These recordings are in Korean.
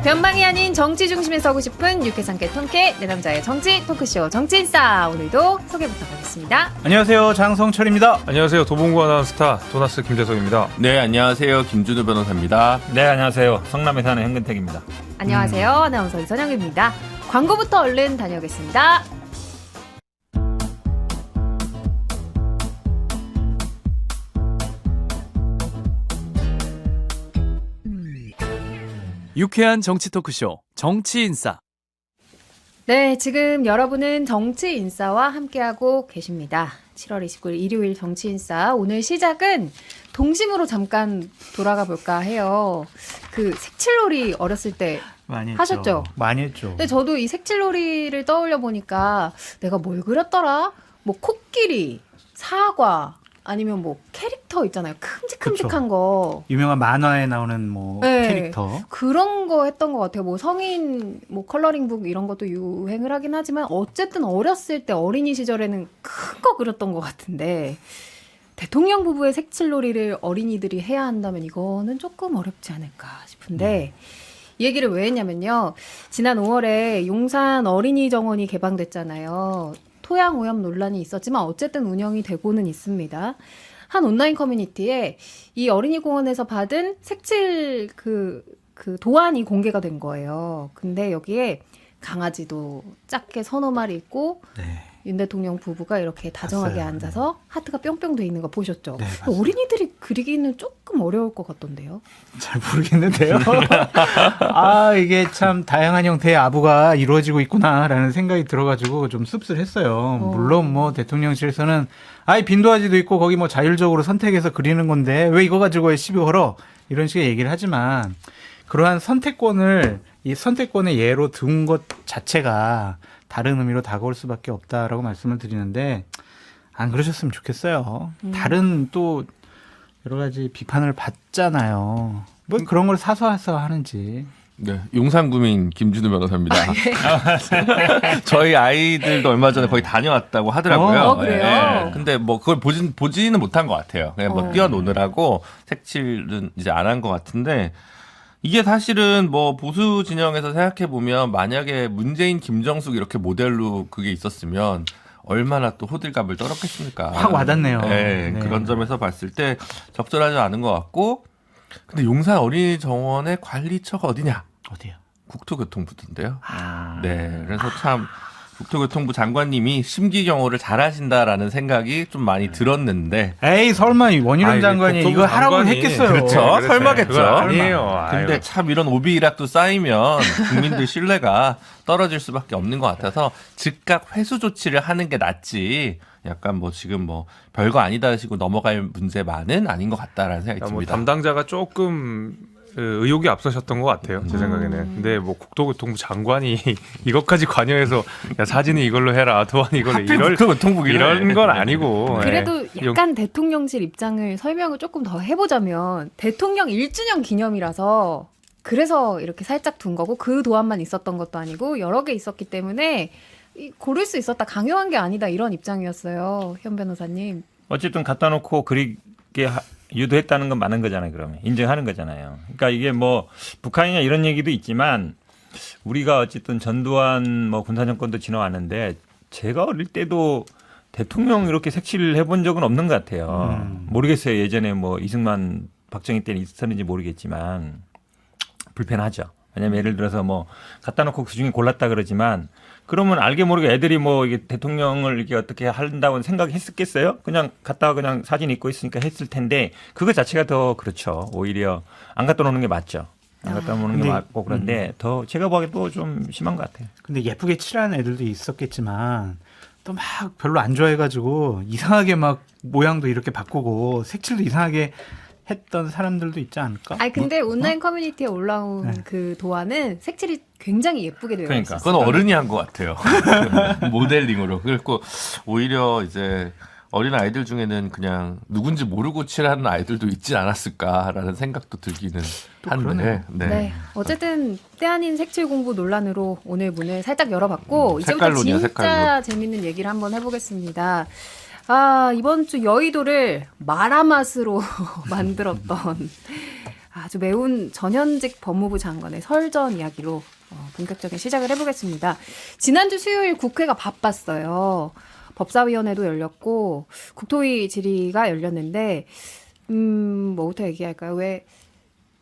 변방이 아닌 정치 중심에 서고 싶은 유쾌상쾌 통쾌 내 남자의 정치 토크쇼 정치인싸. 오늘도 소개 부탁하겠습니다. 안녕하세요, 장성철입니다. 안녕하세요, 도봉구 아나운스타 도나스 김재석입니다. 네, 안녕하세요, 김준우 변호사입니다. 네, 안녕하세요, 성남에 사는 현근택입니다. 안녕하세요, 아나운서 이선영입니다. 광고부터 얼른 다녀오겠습니다. 유쾌한 정치 토크쇼 정치인싸. 네, 지금 여러분은 정치인싸와 함께하고 계십니다. 7월 29일 일요일 정치인싸. 오늘 시작은 동심으로 잠깐 돌아가 볼까 해요. 그 색칠놀이 어렸을 때 많이 했죠. 하셨죠? 많이 했죠. 근데 저도 이 색칠놀이를 떠올려 보니까 내가 뭘 그렸더라? 뭐 코끼리, 사과, 아니면 뭐 캐릭터 있잖아요. 큼직큼직한 그쵸. 거. 유명한 만화에 나오는 뭐 네. 캐릭터. 그런 거 했던 것 같아요. 뭐 성인 뭐 컬러링북 이런 것도 유행을 하긴 하지만 어쨌든 어렸을 때 어린이 시절에는 큰 거 그렸던 것 같은데 대통령 부부의 색칠놀이를 어린이들이 해야 한다면 이거는 조금 어렵지 않을까 싶은데 이 얘기를 왜 했냐면요. 지난 5월에 용산 어린이 정원이 개방됐잖아요. 토양 오염 논란이 있었지만 어쨌든 운영이 되고는 있습니다. 한 온라인 커뮤니티에 이 어린이 공원에서 받은 색칠 그 도안이 공개가 된 거예요. 근데 여기에 강아지도 작게 서너 마리 있고 네. 윤 대통령 부부가 이렇게 다정하게 봤어요. 앉아서 하트가 뿅뿅 돼 있는 거 보셨죠? 네, 봤어요. 어린이들이 그리기는 조금 어려울 것 같던데요. 잘 모르겠는데요. 아, 이게 참 다양한 형태의 아부가 이루어지고 있구나라는 생각이 들어가지고 좀 씁쓸했어요. 물론 뭐 대통령실에서는 아이 빈도아지도 있고 거기 뭐 자율적으로 선택해서 그리는 건데 왜 이거 가지고 시비 걸어? 이런 식의 얘기를 하지만 그러한 선택권을 이 선택권의 예로 둔 것 자체가 다른 의미로 다가올 수밖에 없다라고 말씀을 드리는데 안 그러셨으면 좋겠어요. 다른 또 여러 가지 비판을 받잖아요. 뭐 그런 걸 사서서 하는지. 네, 용산구민 김준우 변호사입니다. 저희 아이들도 얼마 전에 거기 다녀왔다고 하더라고요. 그래요? 근데 뭐 그걸 보지는 못한 것 같아요. 그냥 뭐 뛰어노느라고 색칠은 이제 안 한 것 같은데 이게 사실은 뭐 보수 진영에서 생각해 보면 만약에 문재인, 김정숙 이렇게 모델로 그게 있었으면 얼마나 또 호들갑을 떨었겠습니까? 확 와닿네요. 네, 네. 그런 점에서 봤을 때 적절하지 않은 것 같고, 근데 용산 어린이 정원의 관리처가 어디냐? 어디요? 국토교통부인데요. 아. 네, 그래서 참 국토교통부 장관님이 심기경호를 잘하신다라는 생각이 좀 많이 들었는데. 에이 설마 이 원희룡 아이, 장관이 국토부 이거 하라고 장관이- 했겠어요. 그렇죠. 설마겠죠. 그건 아니에요. 근데 아유. 참 이런 오비일학도 쌓이면 국민들 신뢰가 떨어질 수밖에 없는 것 같아서 즉각 회수 조치를 하는 게 낫지. 약간 뭐 지금 뭐 별거 아니다 하시고 넘어갈 문제만은 아닌 것 같다라는 생각이 뭐 듭니다. 담당자가 조금 의욕이 앞서셨던 것 같아요. 제 생각에는. 근데 뭐 국토교통부 장관이 이것까지 관여해서 야 사진이 이걸로 해라, 도안이 이걸로 이런 건 아니고. 그래도 예. 약간 대통령실 입장을 설명을 조금 더 해보자면 대통령 1주년 기념이라서 그래서 이렇게 살짝 둔 거고 그 도안만 있었던 것도 아니고 여러 개 있었기 때문에 고를 수 있었다, 강요한 게 아니다 이런 입장이었어요. 현 변호사님. 어쨌든 갖다 놓고 그리게 유도했다는 건 맞는 거잖아요. 그러면 인정하는 거잖아요. 그러니까 이게 뭐 북한이냐 이런 얘기도 있지만 우리가 어쨌든 전두환 뭐 군사정권도 지나왔는데 제가 어릴 때도 대통령 이렇게 색칠을 해본 적은 없는 것 같아요. 모르겠어요. 예전에 뭐 이승만 박정희 때는 있었는지 모르겠지만 불편하죠. 왜냐면 예를 들어서 뭐 갖다 놓고 그중에 골랐다 그러지만 그러면 알게 모르게 애들이 뭐 이게 대통령을 이렇게 어떻게 한다고 생각했었겠어요? 그냥 갖다가 그냥 사진 입고 있으니까 했을 텐데 그거 자체가 더 그렇죠. 오히려 안 갖다 놓는 게 맞죠. 안 갖다 놓는 게 근데, 맞고 그런데 더 제가 보기에도 좀 심한 것 같아요. 근데 예쁘게 칠하는 애들도 있었겠지만 또 막 별로 안 좋아해가지고 이상하게 막 모양도 이렇게 바꾸고 색칠도 이상하게 했던 사람들도 있지 않을까? 아니 근데 온라인 커뮤니티에 올라온 네. 그 도안은 색칠이 굉장히 예쁘게 되어 그러니까. 있었어요. 그건 어른이 한 것 같아요. 모델링으로. 그리고 오히려 이제 어린 아이들 중에는 그냥 누군지 모르고 칠하는 아이들도 있지 않았을까라는 생각도 들기는 한데. 그러네요. 네. 어쨌든 때 아닌 색칠 공부 논란으로 오늘 문을 살짝 열어봤고 이제부터 색깔론이야, 진짜 색깔론. 재밌는 얘기를 한번 해보겠습니다. 아, 이번 주 여의도를 마라맛으로 만들었던 아주 매운 전현직 법무부 장관의 설전 이야기로 본격적인 시작을 해보겠습니다. 지난주 수요일 국회가 바빴어요. 법사위원회도 열렸고 국토위 질의가 열렸는데 뭐부터 얘기할까요? 왜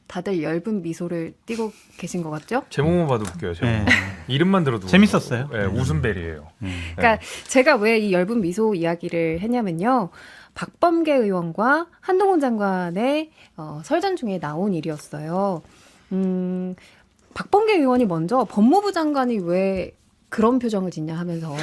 다들 엷은 미소를 띠고 계신 것 같죠? 제목만 봐도 웃겨요. 제목. 네. 이름만 들어도 재밌었어요. 네, 웃음벨이에요. 그러니까 제가 왜 이 엷은 미소 이야기를 했냐면요. 박범계 의원과 한동훈 장관의 설전 중에 나온 일이었어요. 박범계 의원이 먼저 법무부 장관이 왜 그런 표정을 짓냐 하면서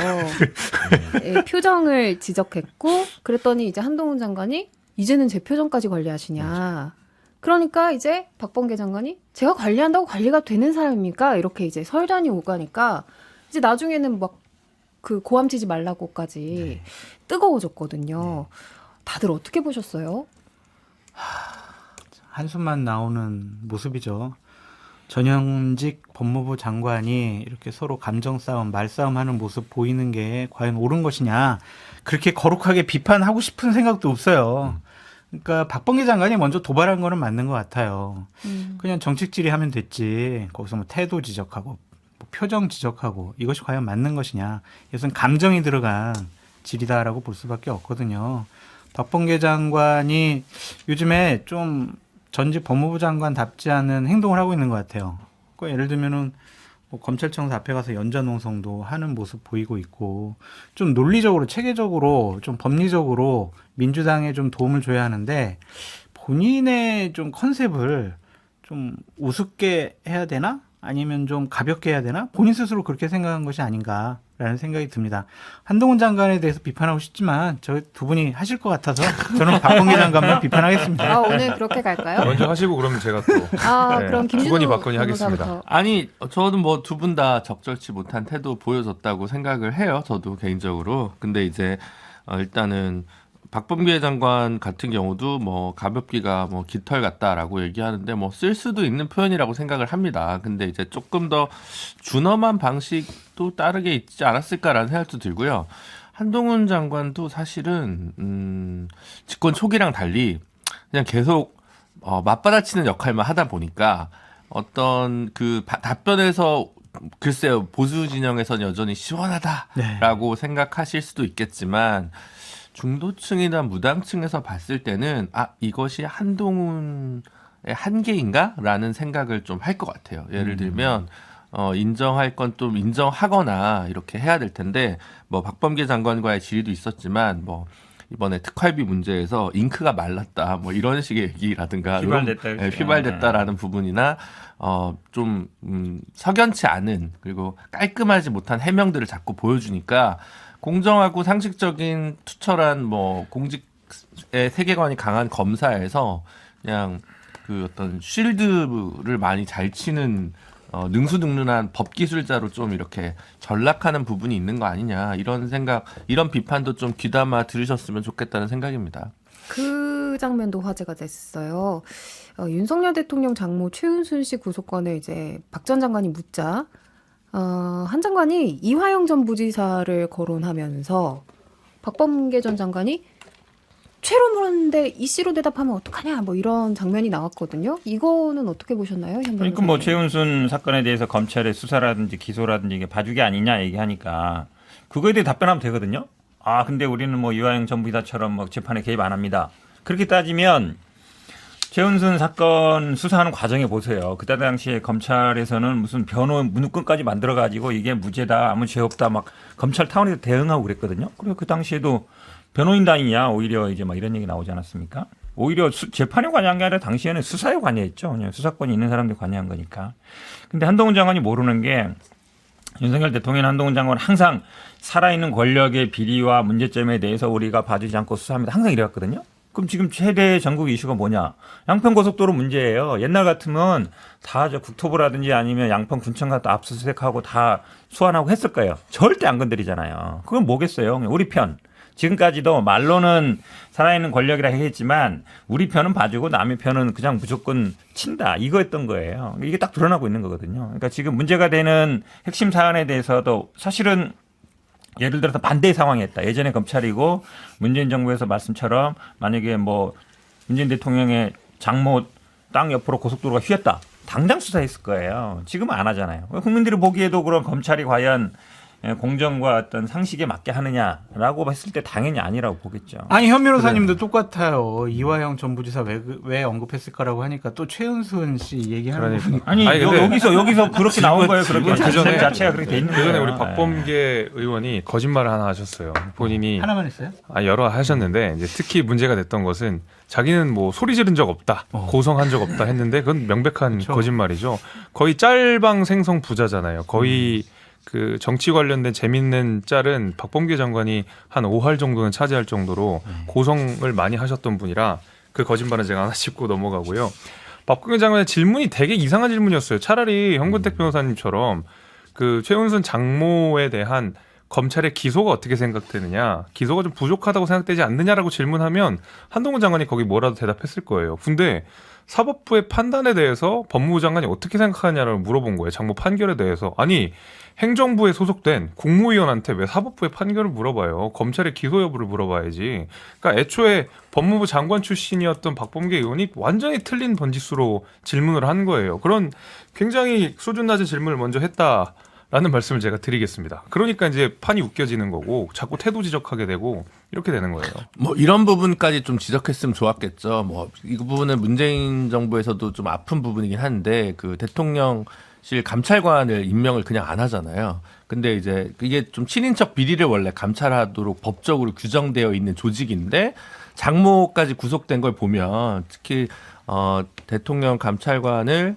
표정을 지적했고 그랬더니 이제 한동훈 장관이 이제는 제 표정까지 관리하시냐. 그러니까 이제 박범계 장관이 제가 관리한다고 관리가 되는 사람입니까? 이렇게 이제 설전이 오가니까 이제 나중에는 막 그 고함치지 말라고까지 뜨거워졌거든요. 다들 어떻게 보셨어요? 한숨만 나오는 모습이죠. 전현직 법무부 장관이 이렇게 서로 감정 싸움, 말싸움 하는 모습 보이는 게 과연 옳은 것이냐. 그렇게 거룩하게 비판하고 싶은 생각도 없어요. 그러니까 박범계 장관이 먼저 도발한 거는 맞는 것 같아요. 그냥 정책 질의하면 됐지. 거기서 뭐 태도 지적하고 뭐 표정 지적하고 이것이 과연 맞는 것이냐. 이것은 감정이 들어간 질의다라고 볼 수밖에 없거든요. 박범계 장관이 요즘에 좀 전직 법무부 장관답지 않은 행동을 하고 있는 것 같아요. 그러니까 예를 들면은 뭐 검찰청사 앞에 가서 연좌농성도 하는 모습 보이고 있고 좀 논리적으로 체계적으로 좀 법리적으로 민주당에 좀 도움을 줘야 하는데 본인의 좀 컨셉을 좀 우습게 해야 되나? 아니면 좀 가볍게 해야 되나? 본인 스스로 그렇게 생각한 것이 아닌가라는 생각이 듭니다. 한동훈 장관에 대해서 비판하고 싶지만 저 두 분이 하실 것 같아서 저는 박범계 장관만 비판하겠습니다. 오늘 그렇게 갈까요? 먼저 하시고 그러면 제가 또 네, 그럼 김준호 주거니 받거니 변호사부터. 하겠습니다. 아니 저는 뭐 두 분 다 적절치 못한 태도 보여줬다고 생각을 해요. 저도 개인적으로. 근데 이제 일단은 박범계 장관 같은 경우도 뭐 가볍기가 뭐 깃털 같다라고 얘기하는데 뭐 쓸 수도 있는 표현이라고 생각을 합니다. 근데 이제 조금 더 준엄한 방식도 따르게 있지 않았을까라는 생각도 들고요. 한동훈 장관도 사실은 집권 초기랑 달리 그냥 계속 맞받아치는 역할만 하다 보니까 어떤 그 답변에서 글쎄요 보수 진영에서는 여전히 시원하다라고 생각하실 수도 있겠지만 중도층이나 무당층에서 봤을 때는 이것이 한동훈의 한계인가라는 생각을 좀 할 것 같아요. 예를 들면 인정할 건 좀 인정하거나 이렇게 해야 될 텐데 뭐 박범계 장관과의 질의도 있었지만 뭐 이번에 특활비 문제에서 잉크가 말랐다 뭐 이런 식의 얘기라든가 휘발됐다, 휘발됐다라는 부분이나 좀 석연치 않은 그리고 깔끔하지 못한 해명들을 자꾸 보여주니까 공정하고 상식적인 투철한 뭐 공직의 세계관이 강한 검사에서 그냥 그 어떤 쉴드를 많이 잘 치는 능수능란한 법기술자로 좀 이렇게 전락하는 부분이 있는 거 아니냐 이런 생각, 이런 비판도 좀 귀담아 들으셨으면 좋겠다는 생각입니다. 그 장면도 화제가 됐어요. 윤석열 대통령 장모 최은순 씨 구속건에 이제 박 전 장관이 묻자 한 장관이 이화영 전 부지사를 거론하면서 박범계 전 장관이 최로 물었는데 이 씨로 대답하면 어떡하냐 뭐 이런 장면이 나왔거든요. 이거는 어떻게 보셨나요? 현 그러니까 뭐 변호사님? 최은순 사건에 대해서 검찰의 수사라든지 기소라든지 이게 봐주기 아니냐 얘기하니까 그거에 대해 답변하면 되거든요. 근데 우리는 뭐 이화영 전 부지사처럼 뭐 재판에 개입 안 합니다. 그렇게 따지면 최은순 사건 수사하는 과정에 보세요. 그때 당시에 검찰에서는 무슨 변호 문건까지 만들어가지고 이게 무죄다, 아무 죄 없다, 막 검찰 타원에서 대응하고 그랬거든요. 그리고 그 당시에도 변호인단이냐 오히려 이제 막 이런 얘기 나오지 않았습니까? 오히려 재판에 관여한 게 아니라 당시에는 수사에 관여했죠. 그냥 수사권이 있는 사람들이 관여한 거니까. 근데 한동훈 장관이 모르는 게 윤석열 대통령 한동훈 장관은 항상 살아있는 권력의 비리와 문제점에 대해서 우리가 봐주지 않고 수사합니다. 항상 이래왔거든요. 그럼 지금 최대 전국 이슈가 뭐냐? 양평고속도로 문제예요. 옛날 같으면 다 저 국토부라든지 아니면 양평 군청 가서 압수수색하고 다 소환하고 했을 거예요. 절대 안 건드리잖아요. 그건 뭐겠어요? 우리 편. 지금까지도 말로는 살아있는 권력이라 했지만 우리 편은 봐주고 남의 편은 그냥 무조건 친다. 이거였던 거예요. 이게 딱 드러나고 있는 거거든요. 그러니까 지금 문제가 되는 핵심 사안에 대해서도 사실은 예를 들어서 반대의 상황이었다. 예전에 검찰이고 문재인 정부에서 말씀처럼 만약에 뭐 문재인 대통령의 장모 땅 옆으로 고속도로가 휘었다. 당장 수사했을 거예요. 지금은 안 하잖아요. 국민들이 보기에도 그럼 검찰이 과연 공정과 어떤 상식에 맞게 하느냐라고 봤을 때 당연히 아니라고 보겠죠. 아니 현 변호사님도 똑같아요. 이화영 전 부지사 왜 언급했을까라고 하니까 또 최은순 씨 얘기하는 거 보니까 아니, 근데 여기서 그렇게 나온 거예요. 그렇게 그 전에 자체가 그렇게 돼 있는 거예요. 그 전에 우리 박범계 의원이 거짓말을 하나 하셨어요. 본인이 하나만 했어요? 여러 하셨는데 이제 특히 문제가 됐던 것은 자기는 뭐 소리 지른 적 없다, 고성한 적 없다 했는데 그건 명백한 그렇죠. 거짓말이죠. 거의 짤방 생성 부자잖아요. 거의 그 정치 관련된 재밌는 짤은 박범계 장관이 한 5할 정도는 차지할 정도로 고성을 많이 하셨던 분이라 그 거짓말은 제가 하나 짚고 넘어가고요. 박범계 장관의 질문이 되게 이상한 질문이었어요. 차라리 현근택 변호사님처럼 그 최은순 장모에 대한 검찰의 기소가 어떻게 생각되느냐, 기소가 좀 부족하다고 생각되지 않느냐라고 질문하면 한동훈 장관이 거기 뭐라도 대답했을 거예요. 근데 사법부의 판단에 대해서 법무부 장관이 어떻게 생각하냐라고 물어본 거예요. 장모 판결에 대해서. 아니 행정부에 소속된 국무위원한테 왜 사법부의 판결을 물어봐요. 검찰의 기소 여부를 물어봐야지. 그러니까 애초에 법무부 장관 출신이었던 박범계 의원이 완전히 틀린 번지수로 질문을 한 거예요. 그런 굉장히 수준 낮은 질문을 먼저 했다라는 말씀을 제가 드리겠습니다. 그러니까 이제 판이 웃겨지는 거고 자꾸 태도 지적하게 되고 이렇게 되는 거예요. 뭐 이런 부분까지 좀 지적했으면 좋았겠죠. 뭐 이 부분은 문재인 정부에서도 좀 아픈 부분이긴 한데 그 대통령실 감찰관을 임명을 그냥 안 하잖아요. 근데 이제 이게 좀 친인척 비리를 원래 감찰하도록 법적으로 규정되어 있는 조직인데 장모까지 구속된 걸 보면 특히 대통령 감찰관을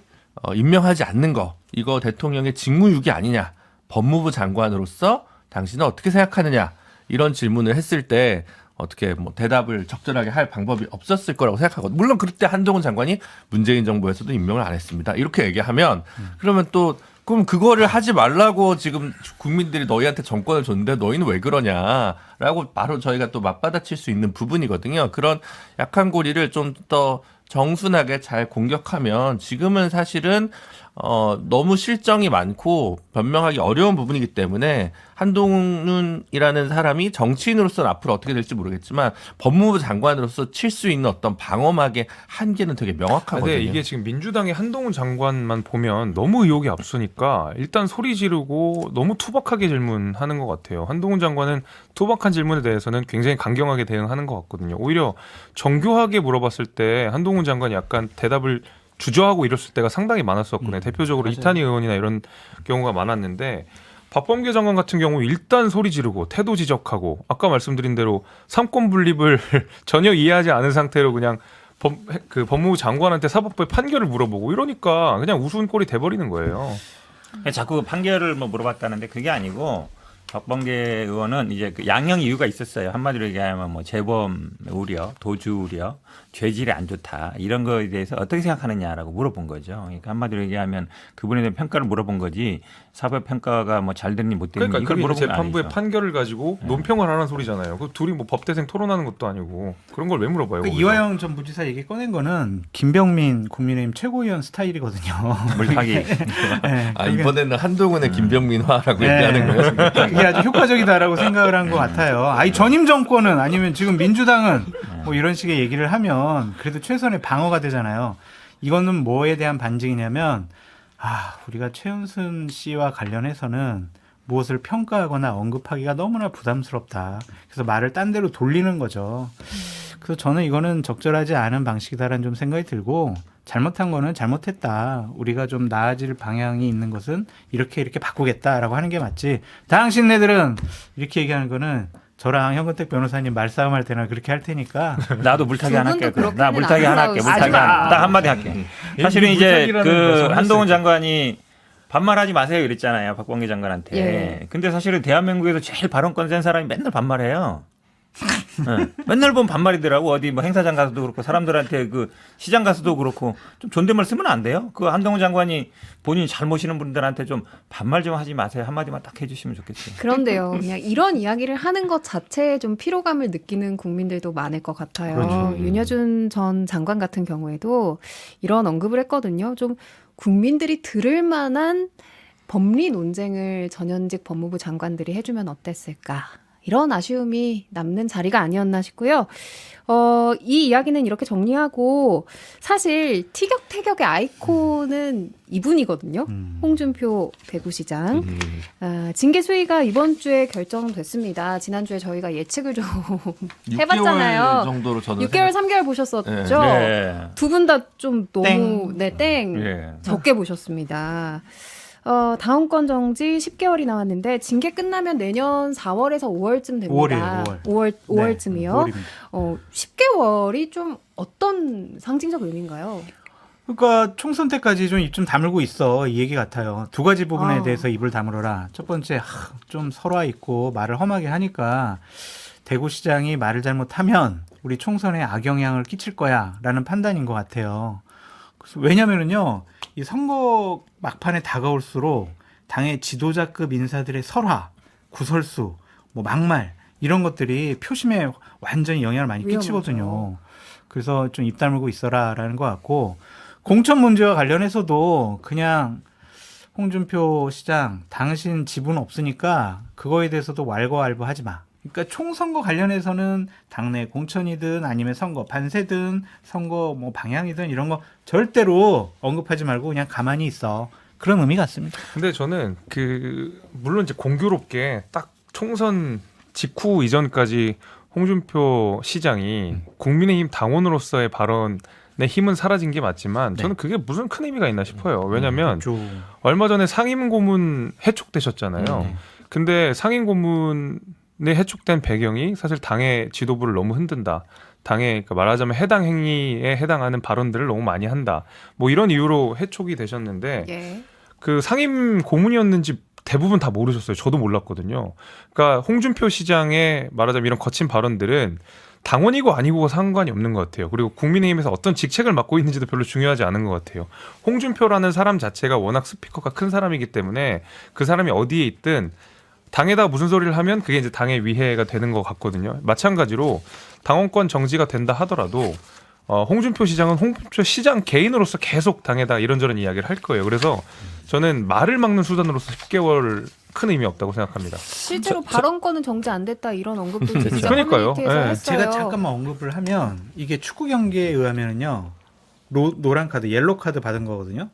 임명하지 않는 거 이거 대통령의 직무유기 아니냐. 법무부 장관으로서 당신은 어떻게 생각하느냐. 이런 질문을 했을 때 어떻게 뭐 대답을 적절하게 할 방법이 없었을 거라고 생각하거든요. 물론 그때 한동훈 장관이 문재인 정부에서도 임명을 안 했습니다. 이렇게 얘기하면 그러면 또 그럼 그거를 하지 말라고 지금 국민들이 너희한테 정권을 줬는데 너희는 왜 그러냐라고 바로 저희가 또 맞받아칠 수 있는 부분이거든요. 그런 약한 고리를 좀 더 정순하게 잘 공격하면 지금은 사실은 너무 실정이 많고 변명하기 어려운 부분이기 때문에 한동훈이라는 사람이 정치인으로서는 앞으로 어떻게 될지 모르겠지만 법무부 장관으로서 칠 수 있는 어떤 방어막의 한계는 되게 명확하거든요. 근데 이게 지금 민주당의 한동훈 장관만 보면 너무 의혹이 앞서니까 일단 소리 지르고 너무 투박하게 질문하는 것 같아요. 한동훈 장관은 투박한 질문에 대해서는 굉장히 강경하게 대응하는 것 같거든요. 오히려 정교하게 물어봤을 때 한동훈 장관이 약간 대답을 주저하고 이랬을 때가 상당히 많았었거든요. 대표적으로 맞아요. 이탄희 의원이나 이런 경우가 많았는데 박범계 장관 같은 경우 일단 소리 지르고 태도 지적하고 아까 말씀드린 대로 삼권 분립을 전혀 이해하지 않은 상태로 그냥 법무부 장관한테 사법부의 판결을 물어보고 이러니까 그냥 우스운 꼴이 돼버리는 거예요. 자꾸 판결을 뭐 물어봤다는데 그게 아니고 박범계 의원은 이제 그 양형 이유가 있었어요. 한마디로 얘기하면 뭐 재범 우려, 도주 우려, 죄질이 안 좋다 이런 거에 대해서 어떻게 생각하느냐라고 물어본 거죠. 그러니까 한마디로 얘기하면 그분에 대한 평가를 물어본 거지 사법 평가가 뭐 잘 됐니 못 됐니 그러니까 이걸 그게 물어본 건 재판부의 아니죠. 판결을 가지고 논평을 하라는 소리잖아요. 그 둘이 뭐 법대생 토론하는 것도 아니고 그런 걸 왜 물어봐요? 그 거기서? 이화영 전 부지사 얘기 꺼낸 거는 김병민 국민의힘 최고위원 스타일이거든요. 물타기. 네, 이번에는 한동훈의 김병민화라고 네. 얘기하는 거예요. 그게 아주 효과적이다라고 생각을 한 것 같아요. 아니 전임 정권은 아니면 지금 민주당은 뭐 이런 식의 얘기를 하면 그래도 최선의 방어가 되잖아요. 이거는 뭐에 대한 반증이냐면 우리가 최은순 씨와 관련해서는 무엇을 평가하거나 언급하기가 너무나 부담스럽다. 그래서 말을 딴 데로 돌리는 거죠. 그래서 저는 이거는 적절하지 않은 방식이다라는 좀 생각이 들고 잘못한 거는 잘못했다. 우리가 좀 나아질 방향이 있는 것은 이렇게 바꾸겠다라고 하는 게 맞지. 당신네들은 이렇게 얘기하는 거는 저랑 현근택 변호사님 말싸움 할 때나 그렇게 할 테니까 나도 물타기 하나 할게. 두 분도 나 물타기 하나 할게. 그렇게는 물타기 안 하나. 딱 한마디 할게. 사실은 이제 그 한동훈 장관이 반말하지 마세요 이랬잖아요. 박범계 장관한테. 예. 근데 사실은 대한민국에서 제일 발언권 센 사람이 맨날 반말해요. 네. 맨날 보면 반말이더라고. 어디 뭐 행사장 가서도 그렇고 사람들한테 그 시장 가서도 그렇고 좀 존댓말 쓰면 안 돼요? 그 한동훈 장관이 본인이 잘 모시는 분들한테 좀 반말 좀 하지 마세요. 한마디만 딱 해주시면 좋겠어요. 그런데요. 그냥 이런 이야기를 하는 것 자체에 좀 피로감을 느끼는 국민들도 많을 것 같아요. 그렇죠. 윤여준 전 장관 같은 경우에도 이런 언급을 했거든요. 좀 국민들이 들을 만한 법리 논쟁을 전현직 법무부 장관들이 해주면 어땠을까. 이런 아쉬움이 남는 자리가 아니었나 싶고요. 이 이야기는 이렇게 정리하고 사실 티격태격의 아이콘은 이분이거든요. 홍준표 대구시장. 징계 수위가 이번 주에 결정됐습니다. 지난주에 저희가 예측을 좀 6개월 해봤잖아요. 정도로 저는 6개월, 3개월 보셨었죠? 네. 두 분 다 좀 너무 땡. 땡 예. 적게 보셨습니다. 다운권 정지 10개월이 나왔는데 징계 끝나면 내년 4월에서 5월쯤 됩니다. 5월이에요, 5월. 5월쯤이요. 네, 5월입니다. 10개월이 좀 어떤 상징적 의미인가요? 그러니까 총선 때까지 좀 입 좀 다물고 있어 이 얘기 같아요. 두 가지 부분에 대해서 입을 다물어라. 첫 번째 좀 설화 있고 말을 험하게 하니까 대구시장이 말을 잘못하면 우리 총선에 악영향을 끼칠 거야라는 판단인 것 같아요. 그래서 왜냐면은요 이 선거 막판에 다가올수록 당의 지도자급 인사들의 설화, 구설수, 뭐 막말 이런 것들이 표심에 완전히 영향을 많이 끼치거든요. 그래서 좀 입 다물고 있어라라는 것 같고 공천 문제와 관련해서도 그냥 홍준표 시장 당신 지분 없으니까 그거에 대해서도 왈가왈부하지 마. 그러니까 총선거 관련해서는 당내 공천이든 아니면 선거 판세든 선거 뭐 방향이든 이런 거 절대로 언급하지 말고 그냥 가만히 있어. 그런 의미 같습니다. 근데 저는 물론 이제 공교롭게 딱 총선 직후 이전까지 홍준표 시장이 국민의힘 당원으로서의 발언의 힘은 사라진 게 맞지만 저는 그게 무슨 큰 의미가 있나 싶어요. 왜냐하면 얼마 전에 상임고문 해촉되셨잖아요. 근데 상임고문에 해촉된 배경이 사실 당의 지도부를 너무 흔든다. 당의 그러니까 말하자면 해당 행위에 해당하는 발언들을 너무 많이 한다. 뭐 이런 이유로 해촉이 되셨는데 예. 그 상임 고문이었는지 대부분 다 모르셨어요. 저도 몰랐거든요. 그러니까 홍준표 시장의 말하자면 이런 거친 발언들은 당원이고 아니고가 상관이 없는 것 같아요. 그리고 국민의힘에서 어떤 직책을 맡고 있는지도 별로 중요하지 않은 것 같아요. 홍준표라는 사람 자체가 워낙 스피커가 큰 사람이기 때문에 그 사람이 어디에 있든 당에다 무슨 소리를 하면 그게 이제 당의 위해가 되는 것 같거든요. 마찬가지로 당원권 정지가 된다 하더라도 홍준표 시장은 홍준표 시장 개인으로서 계속 당에다 이런저런 이야기를 할 거예요. 그래서 저는 말을 막는 수단으로서 10개월 큰 의미 없다고 생각합니다. 실제로 발언권은 정지 안 됐다 이런 언급도 기자 그러니까요. 커뮤니티에서 예. 했어요. 제가 잠깐만 언급을 하면 이게 축구 경기에 의하면은요 노란 카드, 옐로 카드 받은 거거든요.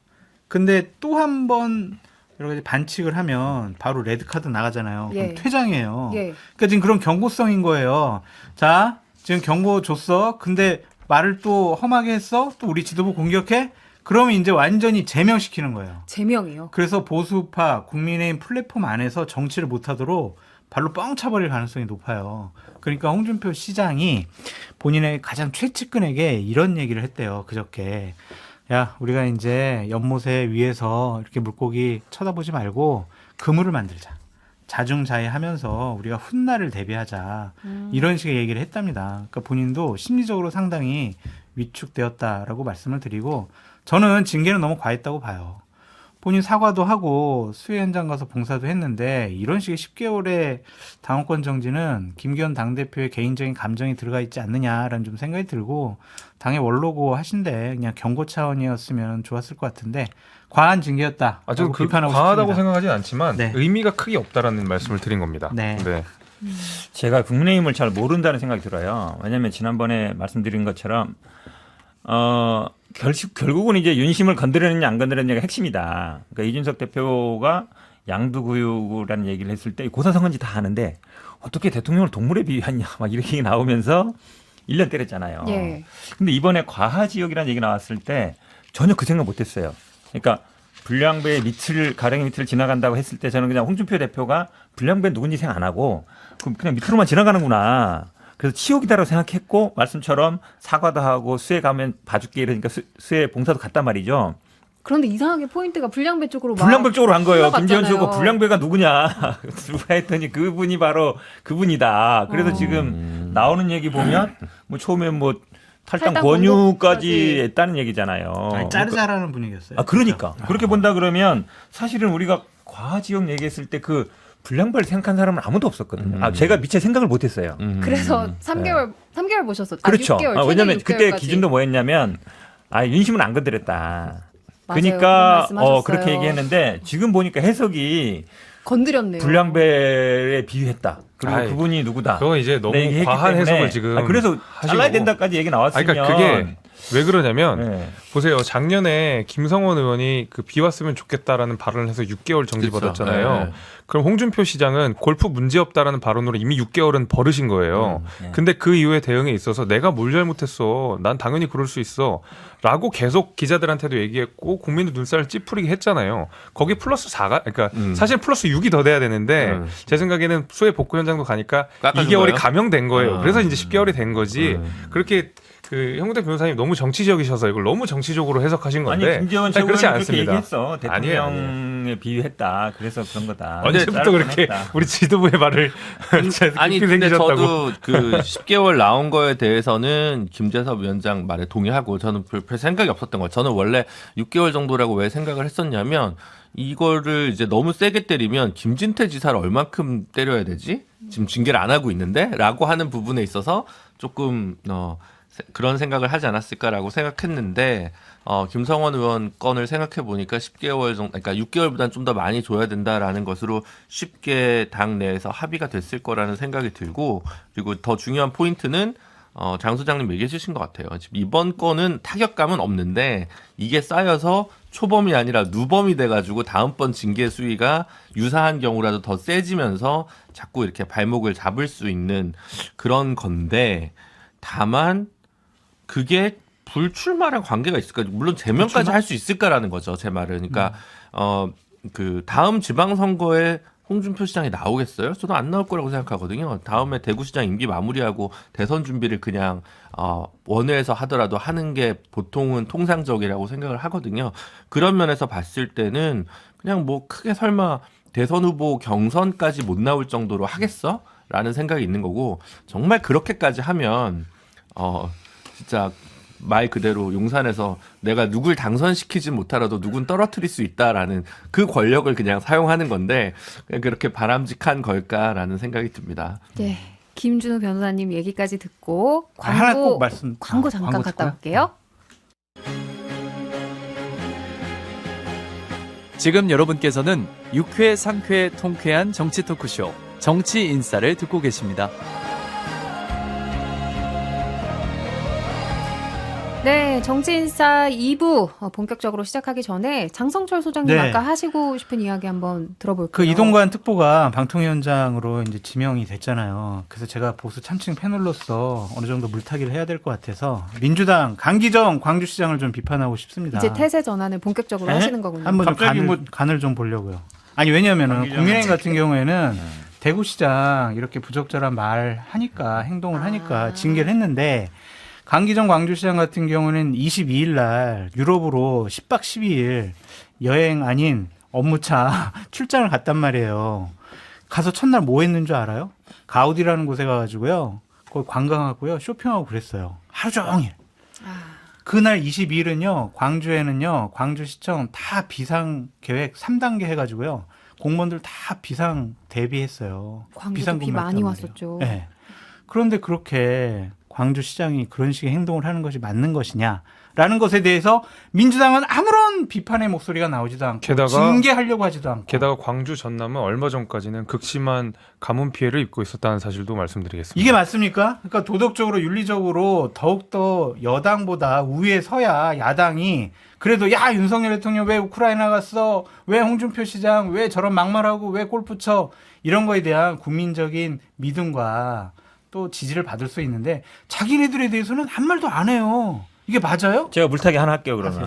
근데 또 한 번 여러 가지 반칙을 하면 바로 레드 카드 나가잖아요. 그럼 예. 퇴장이에요. 예. 그러니까 지금 그런 경고성인 거예요. 자, 지금 경고 줬어. 근데 말을 또 험하게 했어. 또 우리 지도부 공격해. 그러면 이제 완전히 제명시키는 거예요. 제명이요. 그래서 보수파 국민의힘 플랫폼 안에서 정치를 못하도록 발로 뻥 차버릴 가능성이 높아요. 그러니까 홍준표 시장이 본인의 가장 최측근에게 이런 얘기를 했대요. 그저께. 야, 우리가 이제 연못에 위에서 이렇게 물고기 쳐다보지 말고 그물을 만들자. 자중자애하면서 우리가 훗날을 대비하자. 이런 식의 얘기를 했답니다. 그러니까 본인도 심리적으로 상당히 위축되었다라고 말씀을 드리고 저는 징계는 너무 과했다고 봐요. 본인 사과도 하고 수해 현장 가서 봉사도 했는데 이런 식의 10개월의 당원권 정지는 김기현 당대표의 개인적인 감정이 들어가 있지 않느냐라는 좀 생각이 들고 당의 원로고 하신데 그냥 경고 차원이었으면 좋았을 것 같은데 과한 징계였다. 저는 비판하고 과하다고 싶습니다. 생각하진 않지만 네. 의미가 크게 없다라는 말씀을 드린 겁니다. 네. 제가 국민의힘을 잘 모른다는 생각이 들어요. 왜냐하면 지난번에 말씀드린 것처럼 결국은 이제 윤심을 건드렸느냐 안 건드렸느냐가 핵심이다. 그러니까 이준석 대표가 양두구육이라는 얘기를 했을 때 고사성은지 다 아는데 어떻게 대통령을 동물에 비유하냐 막 이렇게 나오면서 1년 때렸잖아요. 예. 근데 이번에 과하지역이라는 얘기 나왔을 때 전혀 그 생각 못했어요. 그러니까 불량배 밑을 가령의 밑을 지나간다고 했을 때 저는 그냥 홍준표 대표가 불량배 누군지 생각 안 하고 그냥 밑으로만 지나가는구나. 그래서 치욕이다라고 생각했고 말씀처럼 사과도 하고 수해 가면 봐줄게 이러니까 수해 봉사도 갔단 말이죠. 그런데 이상하게 포인트가 불량배 쪽으로 막 불량배 쪽으로 간 거예요. 김재현 흘러갔잖아요. 씨가 불량배가 누구냐. 누가 했더니 그분이 바로 그분이다. 그래서 지금 나오는 얘기 보면 뭐 처음에 뭐 탈당 탈당 권유까지 권고까지 했다는 얘기잖아요. 아니, 자르자라는 분위기였어요. 그러니까. 그렇게 본다 그러면 사실은 우리가 과지역 얘기했을 때 그 불량배를 생각한 사람은 아무도 없었거든요. 제가 미처 생각을 못했어요. 그래서 3개월 보셨었죠. 그렇죠. 6개월, 왜냐하면 최대 그때 6개월까지. 기준도 뭐였냐면 윤심은 안 건드렸다. 맞아요. 그러니까 그런 말씀하셨어요. 그렇게 얘기했는데 지금 보니까 해석이 건드렸네요. 불량배에 비유했다. 그리고 아이, 그분이 누구다. 그건 이제 너무 네, 얘기했기 과한 때문에. 해석을 지금 그래서 하시고. 잘라야 된다까지 얘기 나왔으면. 그러니까 그게 왜 그러냐면 네. 보세요. 작년에 김성원 의원이 그 비왔으면 좋겠다라는 발언을 해서 6개월 정지받았잖아요. 네. 그럼 홍준표 시장은 골프 문제 없다라는 발언으로 이미 6개월은 버릇인 거예요. 네. 근데 그 이후에 대응에 있어서 내가 뭘 잘못했어. 난 당연히 그럴 수 있어. 라고 계속 기자들한테도 얘기했고 국민들 눈살을 찌푸리게 했잖아요. 거기 플러스 4가 그러니까 사실 플러스 6이 더 돼야 되는데 제 생각에는 수해 복구 현장도 가니까 깎아준 2개월이 거예요? 감형된 거예요. 그래서 이제 10개월이 된 거지. 그렇게 그 형대 변호사님 너무 정치적이셔서 이걸 너무 정치적으로 해석하신 아니 건데 김재원 사실 그렇지 최고위원이 그렇게 않습니다. 얘기했어. 아니에요, 대통령에 비유했다. 그래서 그런 거다. 언제부터 그렇게 했다. 우리 지도부의 말을 아니 깊이 근데 새기셨다고. 저도 그 10개월 나온 거에 대해서는 김재섭 위원장 말에 동의하고 저는 별 생각이 없었던 거예요. 저는 원래 6개월 정도라고 왜 생각을 했었냐면 이거를 이제 너무 세게 때리면 김진태 지사를 얼만큼 때려야 되지? 지금 징계를 안 하고 있는데? 라고 하는 부분에 있어서 조금 그런 생각을 하지 않았을까라고 생각했는데 김성원 의원 건을 생각해 보니까 10개월 정도, 그러니까 6개월보다는 좀 더 많이 줘야 된다라는 것으로 쉽게 당 내에서 합의가 됐을 거라는 생각이 들고 그리고 더 중요한 포인트는 장 소장님 얘기해 주신 것 같아요. 지금 이번 건은 타격감은 없는데 이게 쌓여서 초범이 아니라 누범이 돼가지고 다음번 징계 수위가 유사한 경우라도 더 세지면서 자꾸 이렇게 발목을 잡을 수 있는 그런 건데 다만 그게 불출마랑 관계가 있을까? 물론 제명까지 할 수 있을까라는 거죠. 제 말은. 그러니까 그 다음 지방선거에 홍준표 시장이 나오겠어요? 저도 안 나올 거라고 생각하거든요. 다음에 대구시장 임기 마무리하고 대선 준비를 그냥 원외에서 하더라도 하는 게 보통은 통상적이라고 생각을 하거든요. 그런 면에서 봤을 때는 그냥 뭐 크게 설마 대선 후보 경선까지 못 나올 정도로 하겠어? 라는 생각이 있는 거고 정말 그렇게까지 하면 진짜 말 그대로 용산에서 내가 누굴 당선시키지 못하라도 누군 떨어뜨릴 수 있다라는 그 권력을 그냥 사용하는 건데 그렇게 바람직한 걸까라는 생각이 듭니다. 네. 김준우 변호사님 얘기까지 듣고 하나 꼭 말씀. 광고 잠깐 광고 갔다 듣고요? 올게요. 지금 여러분께서는 6회, 상쾌, 통쾌한 정치 토크쇼 정치 인사를 듣고 계십니다. 네, 정치인사 2부 본격적으로 시작하기 전에 장성철 소장님 네. 아까 하시고 싶은 이야기 한번 들어볼게요. 그 이동관 특보가 방통위원장으로 이제 지명이 됐잖아요. 그래서 제가 보수 참칭 패널로서 어느 정도 물타기를 해야 될 것 같아서 민주당 강기정 광주시장을 좀 비판하고 싶습니다. 이제 태세 전환을 본격적으로 하시는 거군요. 한번 좀 갑자기 간을 좀 보려고요. 아니 왜냐하면 강기정 국민의힘 같은 경우에는 대구시장 이렇게 부적절한 말 하니까 행동을 하니까 징계를 했는데 강기정 광주시장 같은 경우는 22일 날 유럽으로 10박 12일 여행 아닌 업무차 출장을 갔단 말이에요. 가서 첫날 뭐 했는 줄 알아요? 가우디라는 곳에 가가지고요. 거기 관광하고요. 쇼핑하고 그랬어요. 하루 종일. 그날 22일은요. 광주에는요. 광주시청 다 비상계획 3단계 해가지고요. 공무원들 다 비상 대비했어요. 광주도 비 많이 왔었죠. 네. 그런데 그렇게 광주시장이 그런 식의 행동을 하는 것이 맞는 것이냐라는 것에 대해서 민주당은 아무런 비판의 목소리가 나오지도 않고 게다가 징계하려고 하지도 않고 게다가 광주 전남은 얼마 전까지는 극심한 가뭄 피해를 입고 있었다는 사실도 말씀드리겠습니다. 이게 맞습니까? 그러니까 도덕적으로 윤리적으로 더욱더 여당보다 우위에 서야 야당이 그래도 야 윤석열 대통령 왜 우크라이나 갔어? 왜 홍준표 시장 왜 저런 막말하고 왜 골프 쳐? 이런 거에 대한 국민적인 믿음과 또 지지를 받을 수 있는데 자기네들에 대해서는 한 말도 안 해요. 이게 맞아요? 제가 물타기 하나 할게요 그러면.